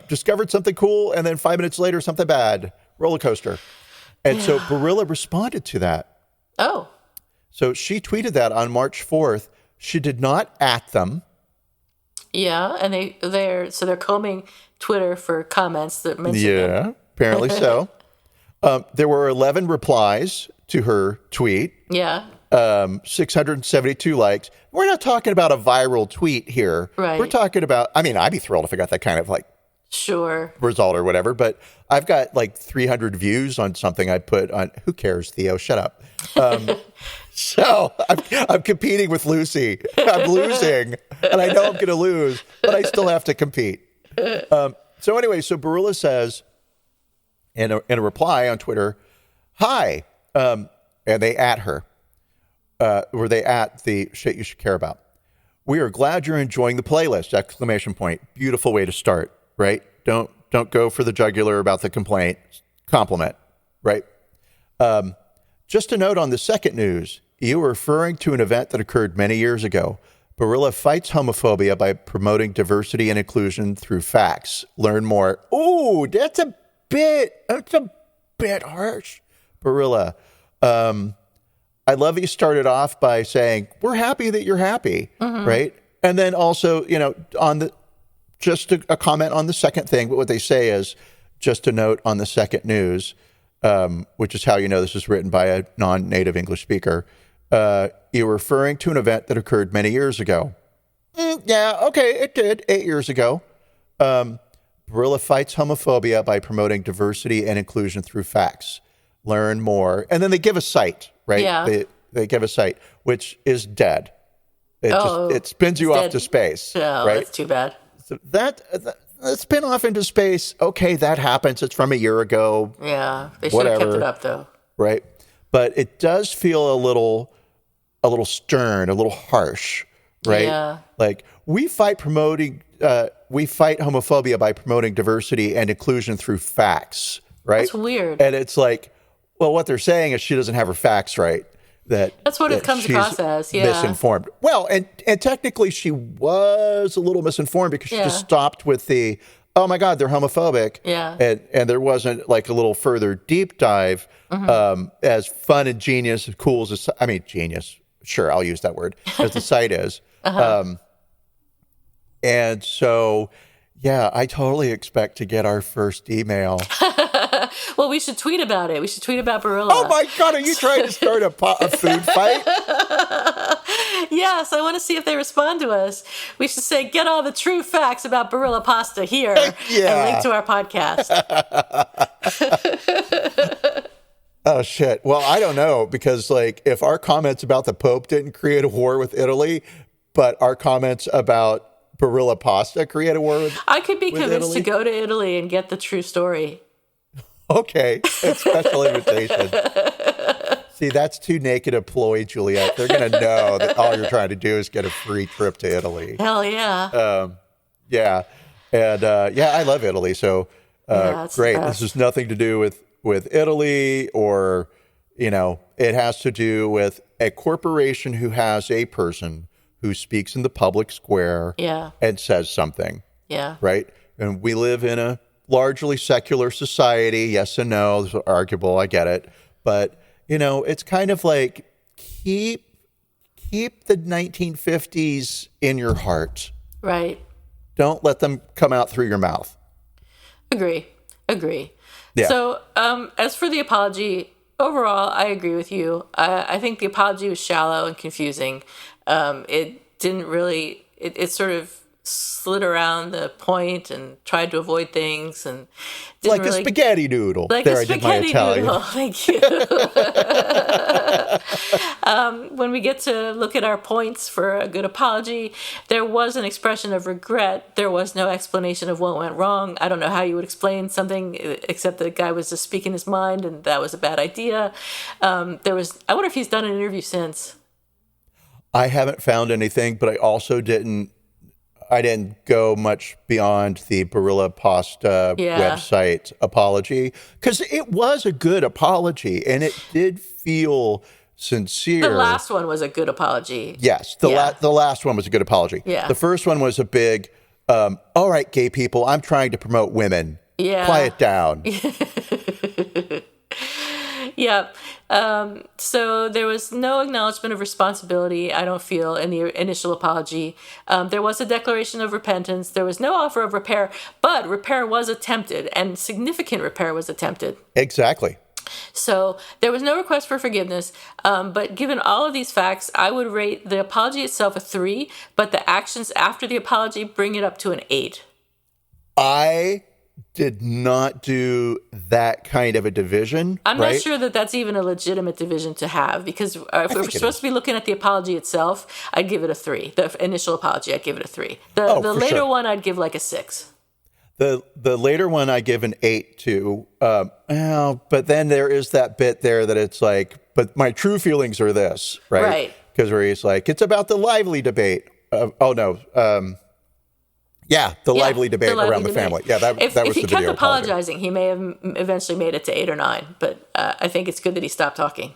Discovered something cool, and then 5 minutes later, something bad. Roller coaster. And so Barilla responded to that. Oh. So she tweeted that on March 4th. She did not at them. Yeah, and they're combing Twitter for comments that mention them. Apparently so. There were 11 replies to her tweet. Yeah. 672 likes. We're not talking about a viral tweet here. Right. We're talking about, I mean, I'd be thrilled if I got that kind of result or whatever, but I've got 300 views on something I put on. Who cares, Theo? Shut up. So I'm competing with Lucy. I'm losing, and I know I'm going to lose, but I still have to compete. So anyway, so Barilla says in a reply on Twitter, hi, and they at her, or they at the shit you should care about. We are glad you're enjoying the playlist! ! Beautiful way to start, right? Don't go for the jugular about the complaint. Compliment, right? Just a note on the second news. You were referring to an event that occurred many years ago. Barilla fights homophobia by promoting diversity and inclusion through facts. Learn more. Ooh, that's a bit harsh. Barilla, I love that you started off by saying, we're happy that you're happy, right? And then also, just a comment on the second thing, but what they say is just a note on the second news, which is how you know this is written by a non-native English speaker. You were referring to an event that occurred many years ago. Yeah, okay, it did, 8 years ago. Barilla fights homophobia by promoting diversity and inclusion through facts. Learn more. And then they give a site, right? Yeah. They give a site, which is dead. It spins you off to space. Oh, right? That's too bad. So that spin off into space, okay, that happens. It's from a year ago. Yeah, they should have kept it up, though. Right? But it does feel a little stern, a little harsh, right? Yeah. We fight homophobia by promoting diversity and inclusion through facts, right? That's weird. And it's well, what they're saying is she doesn't have her facts right. That's what it comes across as, yeah. Misinformed. Well, and technically she was a little misinformed because she just stopped with the, oh my God, they're homophobic. Yeah. And there wasn't a little further deep dive, as fun and genius, as cool as, genius. Sure, I'll use that word, as the site is. And so, yeah, I totally expect to get our first email. Well, we should tweet about it. We should tweet about Barilla. Oh my God, are you trying to start a food fight? Yes, I want to see if they respond to us. We should say, get all the true facts about Barilla pasta here. And link to our podcast. Oh, shit. Well, I don't know, because if our comments about the Pope didn't create a war with Italy, but our comments about Barilla pasta create a war with I could be convinced Italy? to go to Italy and get the true story. Okay, it's special invitation. See, that's too naked a ploy, Juliet. They're going to know that all you're trying to do is get a free trip to Italy. Hell yeah. Yeah. And I love Italy. So great. This has nothing to do with Italy or, it has to do with a corporation who has a person who speaks in the public square and says something. Yeah. Right? And we live in a largely secular society. Yes and no. It's arguable. I get it. But, it's kind of keep the 1950s in your heart. Right. Don't let them come out through your mouth. Agree. Yeah. So as for the apology, overall, I agree with you. I think the apology was shallow and confusing. It didn't really, it sort of slid around the point and tried to avoid things and didn't Like really, a spaghetti noodle. like There, a I did my spaghetti Italian. noodle. Thank you. When we get to look at our points for a good apology, there was an expression of regret. There was no explanation of what went wrong. I don't know how you would explain something except the guy was just speaking his mind and that was a bad idea. I wonder if he's done an interview since. I haven't found anything, but I also didn't go much beyond the Barilla Pasta website apology, because it was a good apology and it did feel sincere. The last one was a good apology. Yes, the last one was a good apology. Yeah. The first one was a big, all right, gay people, I'm trying to promote women. Yeah. Quiet down. Yeah. So there was no acknowledgement of responsibility, I don't feel, in the initial apology. There was a declaration of repentance. There was no offer of repair, but repair was attempted, and significant repair was attempted. Exactly. So there was no request for forgiveness, but given all of these facts, I would rate the apology itself a 3, but the actions after the apology bring it up to an 8. I did not do that kind of a division. I'm not sure that that's even a legitimate division to have, because if we're supposed to be looking at the apology itself, I'd give it a 3. The initial apology, I'd give it a 3. The later one, I'd give like a 6. The later one I give an 8 to. But then there is that bit there that it's like, but my true feelings are this, right? Right. Because where he's like, it's about the lively debate. Lively debate around the family. Yeah, that was the video. If he kept apologizing, he may have eventually made it to 8 or 9. But I think it's good that he stopped talking.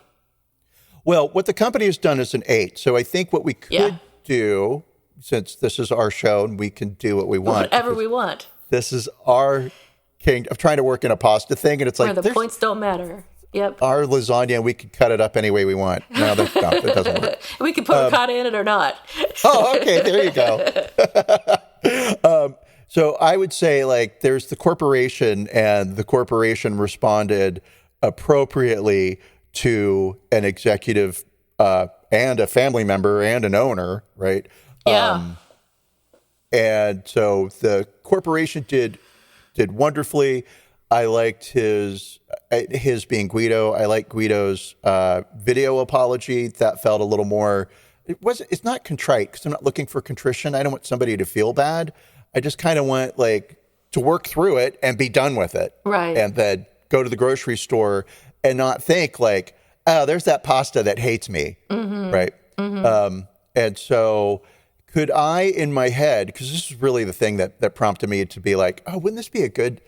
Well, what the company has done is an 8. So I think what we could do, since this is our show and we can do what we want. Whatever we want. This is our king. I'm trying to work in a pasta thing, and it's like where the points don't matter. Yep. Our lasagna, and we can cut it up any way we want. No, that doesn't work. We can put ricotta in it or not. Oh, okay. There you go. So I would say, like, there's the corporation, and the corporation responded appropriately to an executive and a family member and an owner, right? Yeah. And so the corporation did wonderfully. I liked his being Guido. I like Guido's video apology. That felt a little more. It's not contrite, because I'm not looking for contrition. I don't want somebody to feel bad. I just kind of want to work through it and be done with it. Right. And then go to the grocery store and not think like, oh, there's that pasta that hates me. Mm-hmm. Right. Mm-hmm. And so could I, in my head, because this is really the thing that prompted me to be like, oh, wouldn't this be a good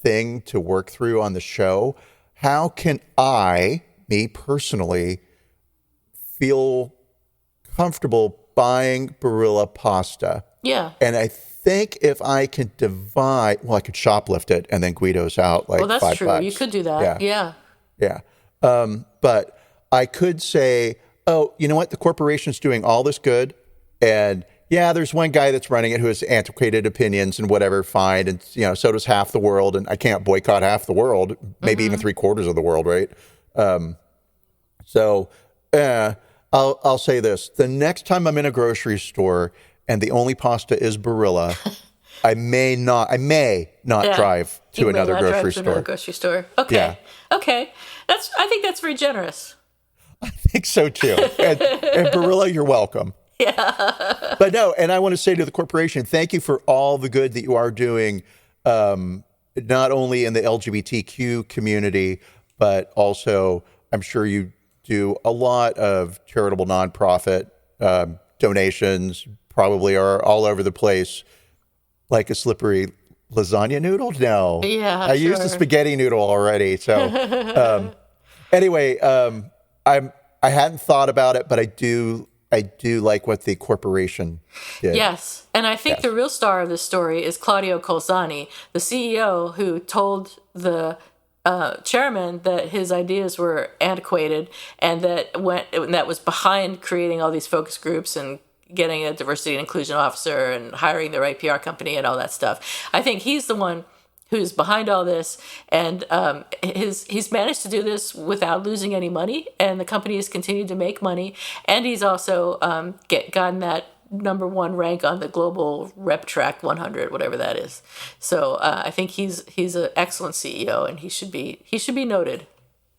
thing to work through on the show? How can I, me personally, feel comfortable buying Barilla pasta? Yeah. And I think if I can divide, I could shoplift it and then Guido's out like $5. Well, that's true. You could do that. Yeah. But I could say, oh, you know what? The corporation's doing all this good. And yeah, there's one guy that's running it who has antiquated opinions and whatever, fine. And, so does half the world. And I can't boycott half the world, maybe even 3/4 of the world, right? I'll say this. The next time I'm in a grocery store and the only pasta is Barilla, I may not drive to another grocery store. Okay. Yeah. Okay. I think that's very generous. I think so too. And Barilla, you're welcome. Yeah. But no, and I want to say to the corporation, thank you for all the good that you are doing, not only in the LGBTQ community, but also I'm sure you do a lot of charitable nonprofit donations, probably are all over the place, like a slippery lasagna noodle. No. Yeah, I used a spaghetti noodle already. So anyway, I hadn't thought about it, but I do like what the corporation did. Yes. And I think the real star of this story is Claudio Colzani, the CEO who told the chairman that his ideas were antiquated and that was behind creating all these focus groups and getting a diversity and inclusion officer and hiring the right PR company and all that stuff. I think he's the one who's behind all this, and he's managed to do this without losing any money, and the company has continued to make money, and he's also gotten that #1 rank on the global rep track 100, whatever that is. So I think he's an excellent CEO, and he should be noted.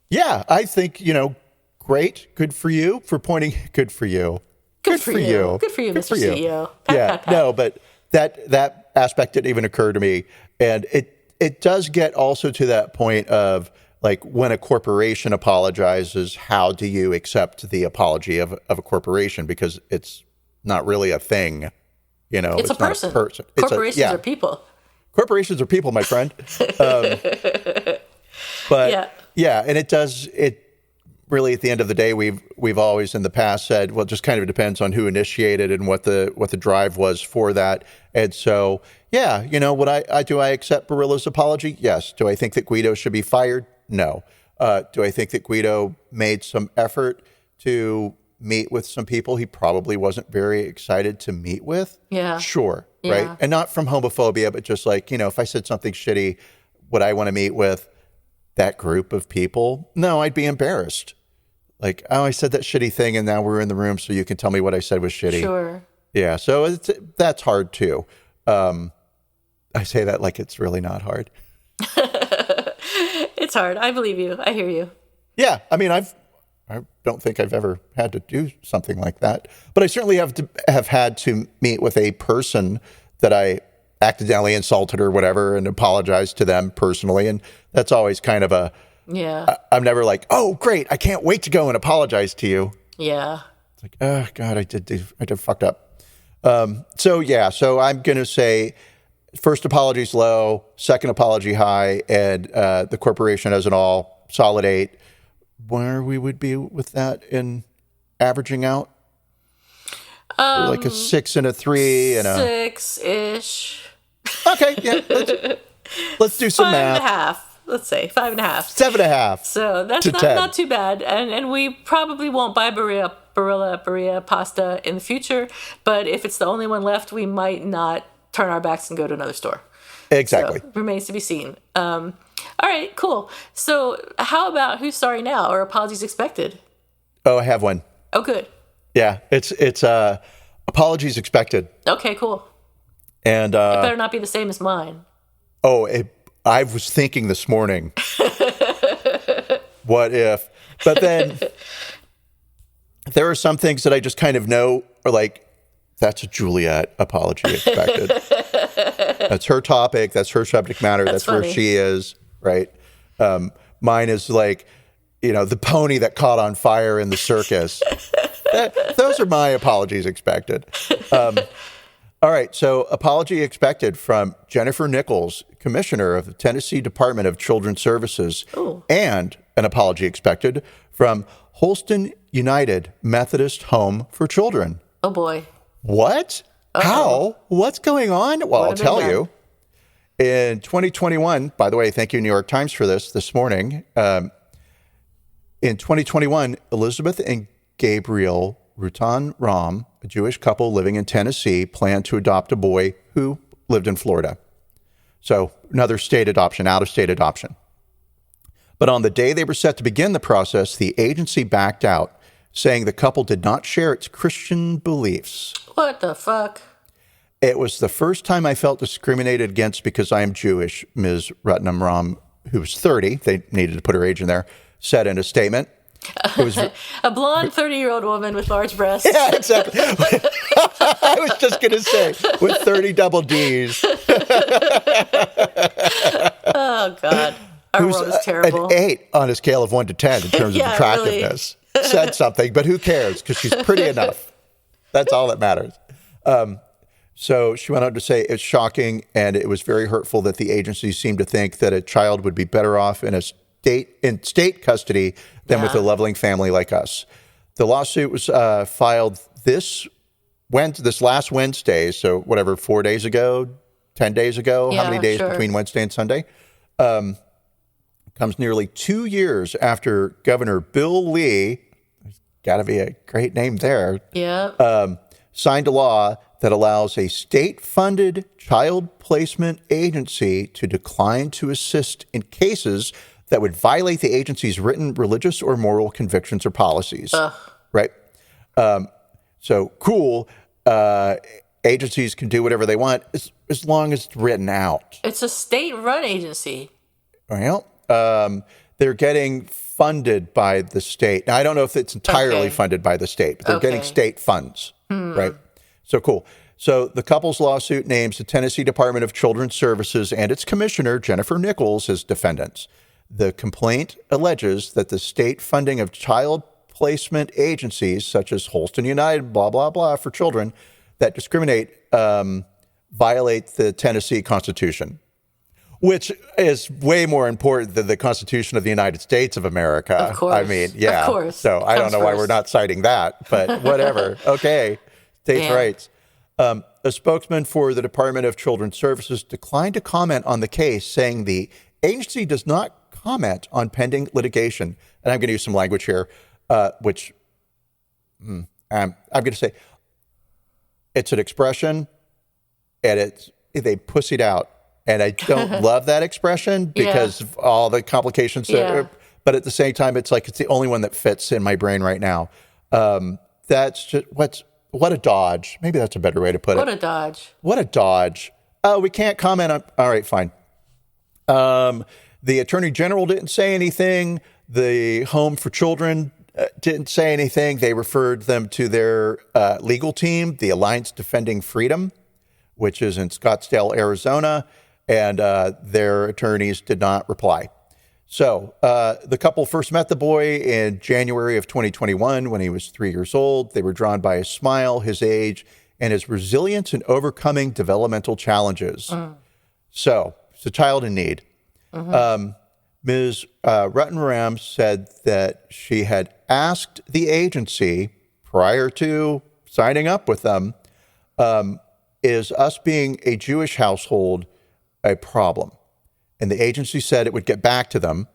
Yeah, I think, great. Good for you for pointing. Good for you. Good for you. Good for you, Mr. CEO. Pat. No, but that aspect didn't even occur to me. And it does get also to that point of, like, when a corporation apologizes, how do you accept the apology of a corporation? Because it's not really a thing, It's a person. Corporations are people. Corporations are people, my friend. But and it really, at the end of the day, we've always in the past said, well, it just kind of depends on who initiated and what the drive was for that. And so, would I accept Barilla's apology? Yes. Do I think that Guido should be fired? No. Do I think that Guido made some effort to meet with some people he probably wasn't very excited to meet with? Yeah. Sure. Yeah. Right. And not from homophobia, but just like, if I said something shitty, would I want to meet with that group of people? No, I'd be embarrassed. Like, oh, I said that shitty thing and now we're in the room so you can tell me what I said was shitty. Sure. Yeah. So that's hard too. I say that like it's really not hard. It's hard. I believe you. I hear you. Yeah. I mean, I don't think I've ever had to do something like that, but I certainly have had to meet with a person that I accidentally insulted or whatever and apologize to them personally. And that's always kind of I'm never like, oh, great, I can't wait to go and apologize to you. Yeah. It's like, oh God, I did fucked up. So I'm going to say first apology's low, second apology high, and the corporation as an all solid 8. Where we would be with that in averaging out? Like a 6 and a 3 and 6-ish. Okay, yeah. Let's do some math. 5.5. Let's say 5.5. 7.5. So that's not too bad. And we probably won't buy Barilla pasta in the future. But if it's the only one left, we might not turn our backs and go to another store. Exactly. So, remains to be seen. All right, cool. So how about who's sorry now or apologies expected? Oh, I have one. Oh, good. Yeah, it's apologies expected. Okay, cool. And it better not be the same as mine. Oh, I was thinking this morning, what if? But then there are some things that I just kind of know are like, that's a Juliet apology expected. That's her topic. That's her subject matter. That's where she is, right? Mine is like, the pony that caught on fire in the circus. Those are my apologies expected. All right, so apology expected from Jennifer Nichols, Commissioner of the Tennessee Department of Children's Services. Ooh. And an apology expected from Holston United Methodist Home for Children. Oh, boy. What? Uh-oh. How? What's going on? Well, I'll tell you. In 2021, by the way, thank you, New York Times, for this morning. In 2021, Elizabeth and Gabriel Rutan Ram, a Jewish couple living in Tennessee, planned to adopt a boy who lived in Florida. So another state adoption, out-of-state adoption. But on the day they were set to begin the process, the agency backed out, saying the couple did not share its Christian beliefs. What the fuck? It was the first time I felt discriminated against because I am Jewish, Ms. Rutnam Ram, who was 30, they needed to put her age in there, said in a statement. It was a blonde 30-year-old woman with large breasts. Yeah, exactly. I was just going to say, with 30 double Ds. Oh, God. Our world is terrible. An 8 on a scale of 1 to 10 in terms of attractiveness. Really. Said something, but who cares? Because she's pretty enough. That's all that matters. So she went on to say it's shocking and it was very hurtful that the agency seemed to think that a child would be better off in state custody than with a loving family like us. The lawsuit was filed this last Wednesday, so whatever, 4 days ago, 10 days ago, how many days between Wednesday and Sunday? Comes nearly 2 years after Governor Bill Lee, there's got to be a great name there, signed a law that allows a state-funded child placement agency to decline to assist in cases that would violate the agency's written religious or moral convictions or policies. Right? So cool. agencies can do whatever they want as long as it's written out. It's a state-run agency. Well, they're getting funded by the state. Now, I don't know if it's entirely funded by the state, but they're getting state funds, right? So cool. So the couple's lawsuit names the Tennessee Department of Children's Services and its commissioner, Jennifer Nichols, as defendants. The complaint alleges that the state funding of child placement agencies, such as Holston United, blah, blah, blah, for children that discriminate, violate the Tennessee Constitution, which is way more important than the Constitution of the United States of America. Of course. I mean, yeah. Of course. So I don't know why we're not citing that, but whatever. Okay. States' rights. A spokesman for the Department of Children's Services declined to comment on the case, saying the agency does not comment on pending litigation. And I'm going to use some language here, which I'm going to say it's an expression, and they pussied out. And I don't love that expression because of all the complications. But at the same time, it's like it's the only one that fits in my brain right now. That's just what a dodge. Maybe that's a better way to put it. What a dodge. What a dodge. Oh, we can't comment on. All right, fine. The Attorney General didn't say anything. The Home for Children didn't say anything. They referred them to their legal team, the Alliance Defending Freedom, which is in Scottsdale, Arizona, and their attorneys did not reply. So the couple first met the boy in January of 2021 when he was 3 years old. They were drawn by his smile, his age, and his resilience in overcoming developmental challenges. So it's a child in need. Ms. Ruttenram said that she had asked the agency prior to signing up with them, is us being a Jewish household a problem? And the agency said it would get back to them.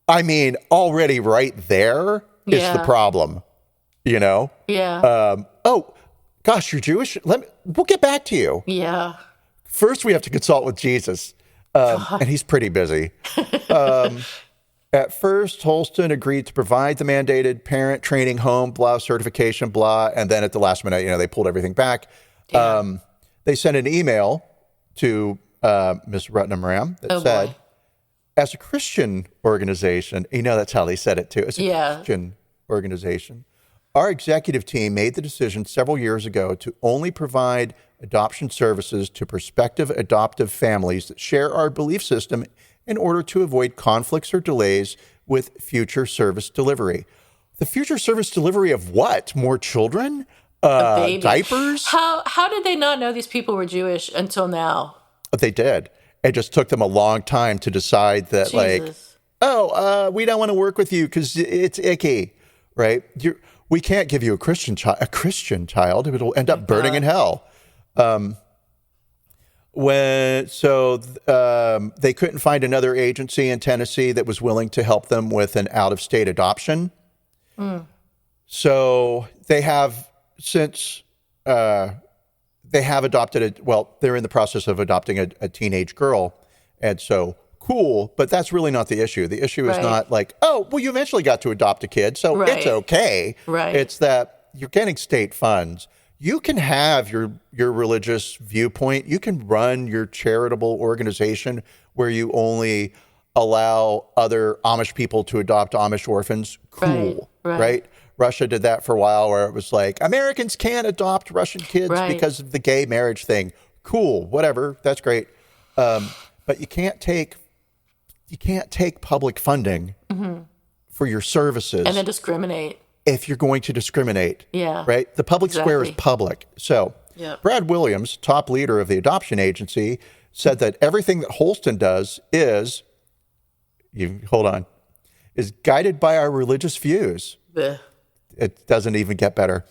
I mean, already right there is the problem, you know? Yeah. Oh, gosh, you're Jewish? We'll get back to you. Yeah. First, we have to consult with Jesus. And he's pretty busy. At first, Holston agreed to provide the mandated parent training, home, blah, certification, blah. And then at the last minute, they pulled everything back. They sent an email to Ms. Ruttenram that said, as a Christian organization, that's how they said it too. As a Christian organization, our executive team made the decision several years ago to only provide adoption services to prospective adoptive families that share our belief system in order to avoid conflicts or delays with future service delivery. The future service delivery of what? More children? Diapers? How did they not know these people were Jewish until now? They did. It just took them a long time to decide that, we don't want to work with you because it's icky, right? We can't give you a Christian child. It'll end up burning in hell. They couldn't find another agency in Tennessee that was willing to help them with an out-of-state adoption. So they have adopted they're in the process of adopting a teenage girl. And so cool, but that's really not the issue. The issue is not you eventually got to adopt a kid, so it's okay. Right. It's that you're getting state funds. You can have your religious viewpoint. You can run your charitable organization where you only allow other Amish people to adopt Amish orphans. Cool, right? Russia did that for a while where it was like, Americans can't adopt Russian kids because of the gay marriage thing. Cool, whatever, that's great. But you can't take public funding for your services. And then discriminate. If you're going to discriminate. Yeah. Right? The public square is public. So Brad Williams, top leader of the adoption agency, said that everything that Holston does is guided by our religious views. Blech. It doesn't even get better.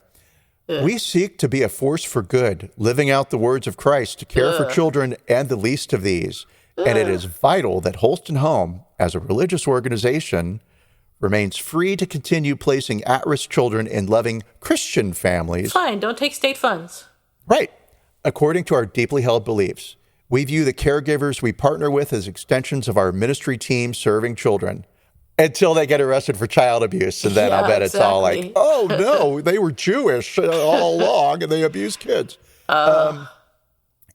We seek to be a force for good, living out the words of Christ to care for children and the least of these. And it is vital that Holston Home, as a religious organization, remains free to continue placing at-risk children in loving Christian families. Fine, don't take state funds. Right. According to our deeply held beliefs, we view the caregivers we partner with as extensions of our ministry team serving children. until they get arrested for child abuse. And then I'll bet it's all like, oh, no, they were Jewish all along and they abused kids. And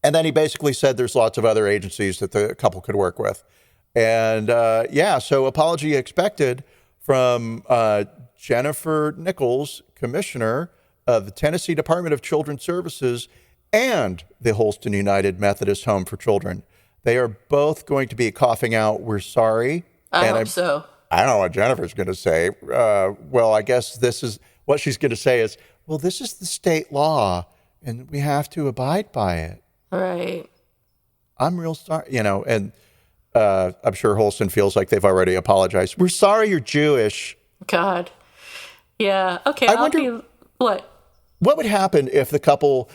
then he basically said there's lots of other agencies that the couple could work with. And so apology expected from Jennifer Nichols, commissioner of the Tennessee Department of Children's Services and the Holston United Methodist Home for Children. They are both going to be coughing out, "We're sorry." I hope so. I don't know what Jennifer's going to say. Well, I guess this is what she's going to say is, well, this is the state law and we have to abide by it. Right. I'm real sorry, and I'm sure Holston feels like they've already apologized. "We're sorry you're Jewish." God. Yeah. Okay. I wonder what would happen if the couple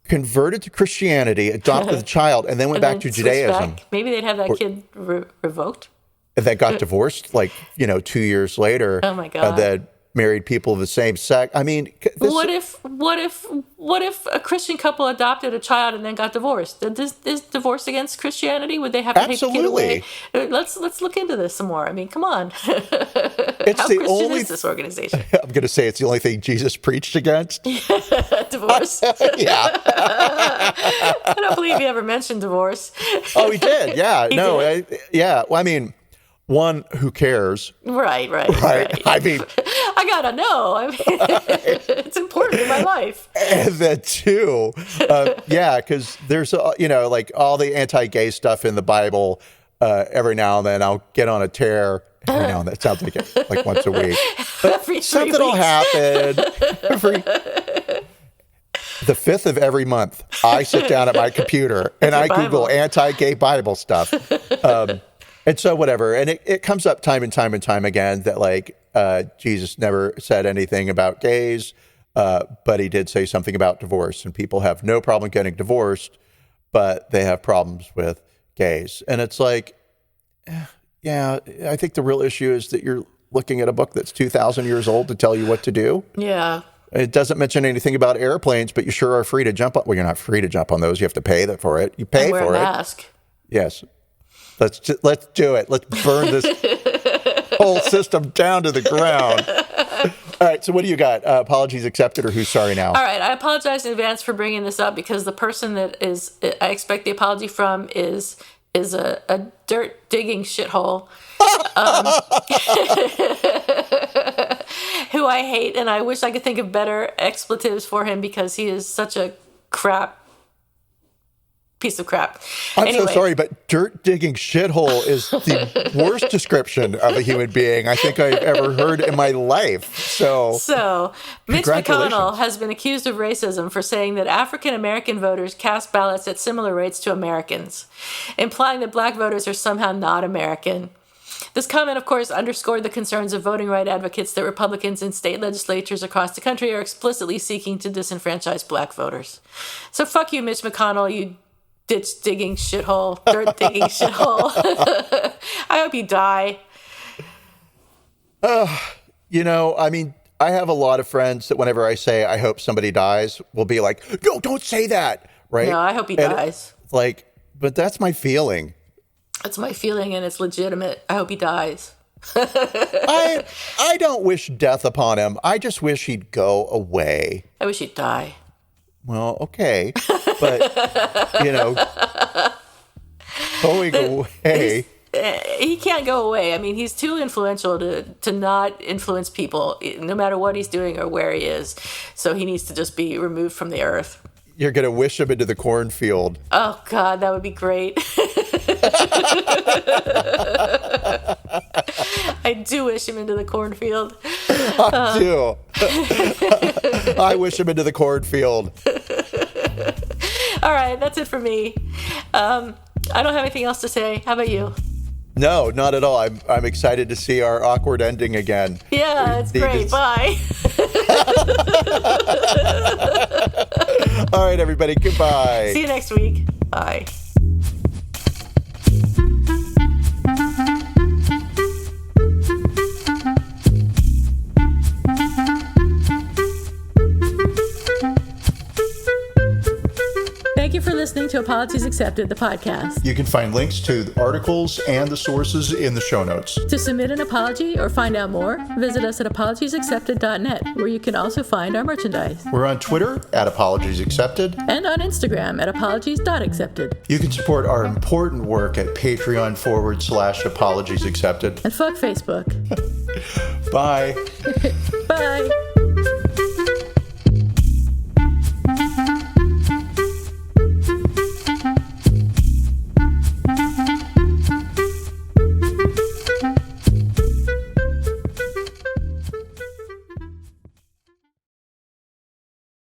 converted to Christianity, adopted the child, and then went back to Judaism. Back. Maybe they'd have that kid revoked. And then got divorced, 2 years later. Oh my God. And then married people of the same sex. I mean, what if a Christian couple adopted a child and then got divorced? Is divorce against Christianity? Would they have to take the kid away? Let's look into this some more. I mean, come on. It's How Christian is this organization? I'm going to say it's the only thing Jesus preached against. Divorce. Yeah. I don't believe he ever mentioned divorce. Oh, he did. Yeah. He did. Well, I mean, one, who cares? Right. I mean, I gotta know. I mean, it's important in my life. And then two, because there's all the anti-gay stuff in the Bible. Every now and then I'll get on a tear. Every now and then, it sounds like once a week. Something will happen. The 5th of every month, I sit down at my computer and I Google anti-gay Bible stuff. And so whatever. And it comes up time and time again that Jesus never said anything about gays, but he did say something about divorce. And people have no problem getting divorced, but they have problems with gays. And it's like, yeah, I think the real issue is that you're looking at a book that's 2,000 years old to tell you what to do. Yeah. It doesn't mention anything about airplanes, but you sure are free to jump on. Well, you're not free to jump on those. You have to pay for it. You pay for it. Wear a mask. Yes. Let's do it. Let's burn this whole system down to the ground. All right. So what do you got? Apologies accepted or who's sorry now? All right. I apologize in advance for bringing this up because the person that I expect the apology from is a dirt digging shithole. Who I hate, and I wish I could think of better expletives for him because he is such a piece of crap. I'm so sorry, but dirt digging shithole is the worst description of a human being I think I've ever heard in my life. So Mitch McConnell has been accused of racism for saying that African American voters cast ballots at similar rates to Americans, implying that black voters are somehow not American. This comment, of course, underscored the concerns of voting rights advocates that Republicans in state legislatures across the country are explicitly seeking to disenfranchise black voters. So fuck you, Mitch McConnell, you ditch-digging shithole, dirt-digging shithole. I hope you die. I mean, I have a lot of friends that whenever I say, I hope somebody dies, will be like, no, don't say that, right? No, I hope he dies. But that's my feeling. That's my feeling, and it's legitimate. I hope he dies. I don't wish death upon him. I just wish he'd go away. I wish he'd die. Well, okay. But, going away. He can't go away. I mean, he's too influential to not influence people, no matter what he's doing or where he is. So he needs to just be removed from the earth. You're going to wish him into the cornfield. Oh, God, that would be great. I do wish him into the cornfield. I do. I wish him into the cornfield. All right, that's it for me. I don't have anything else to say. How about you? No, not at all. I'm excited to see our awkward ending again. Yeah, it's great. Bye. All right, everybody. Goodbye. See you next week. Bye. Thank you for listening to Apologies Accepted, the podcast. You can find links to the articles and the sources in the show notes. To submit an apology or find out more, visit us at apologiesaccepted.net, where you can also find our merchandise. We're on Twitter at Apologies Accepted. And on Instagram at apologies.accepted. You can support our important work at Patreon.com/Apologies Accepted. And fuck Facebook. Bye. Bye.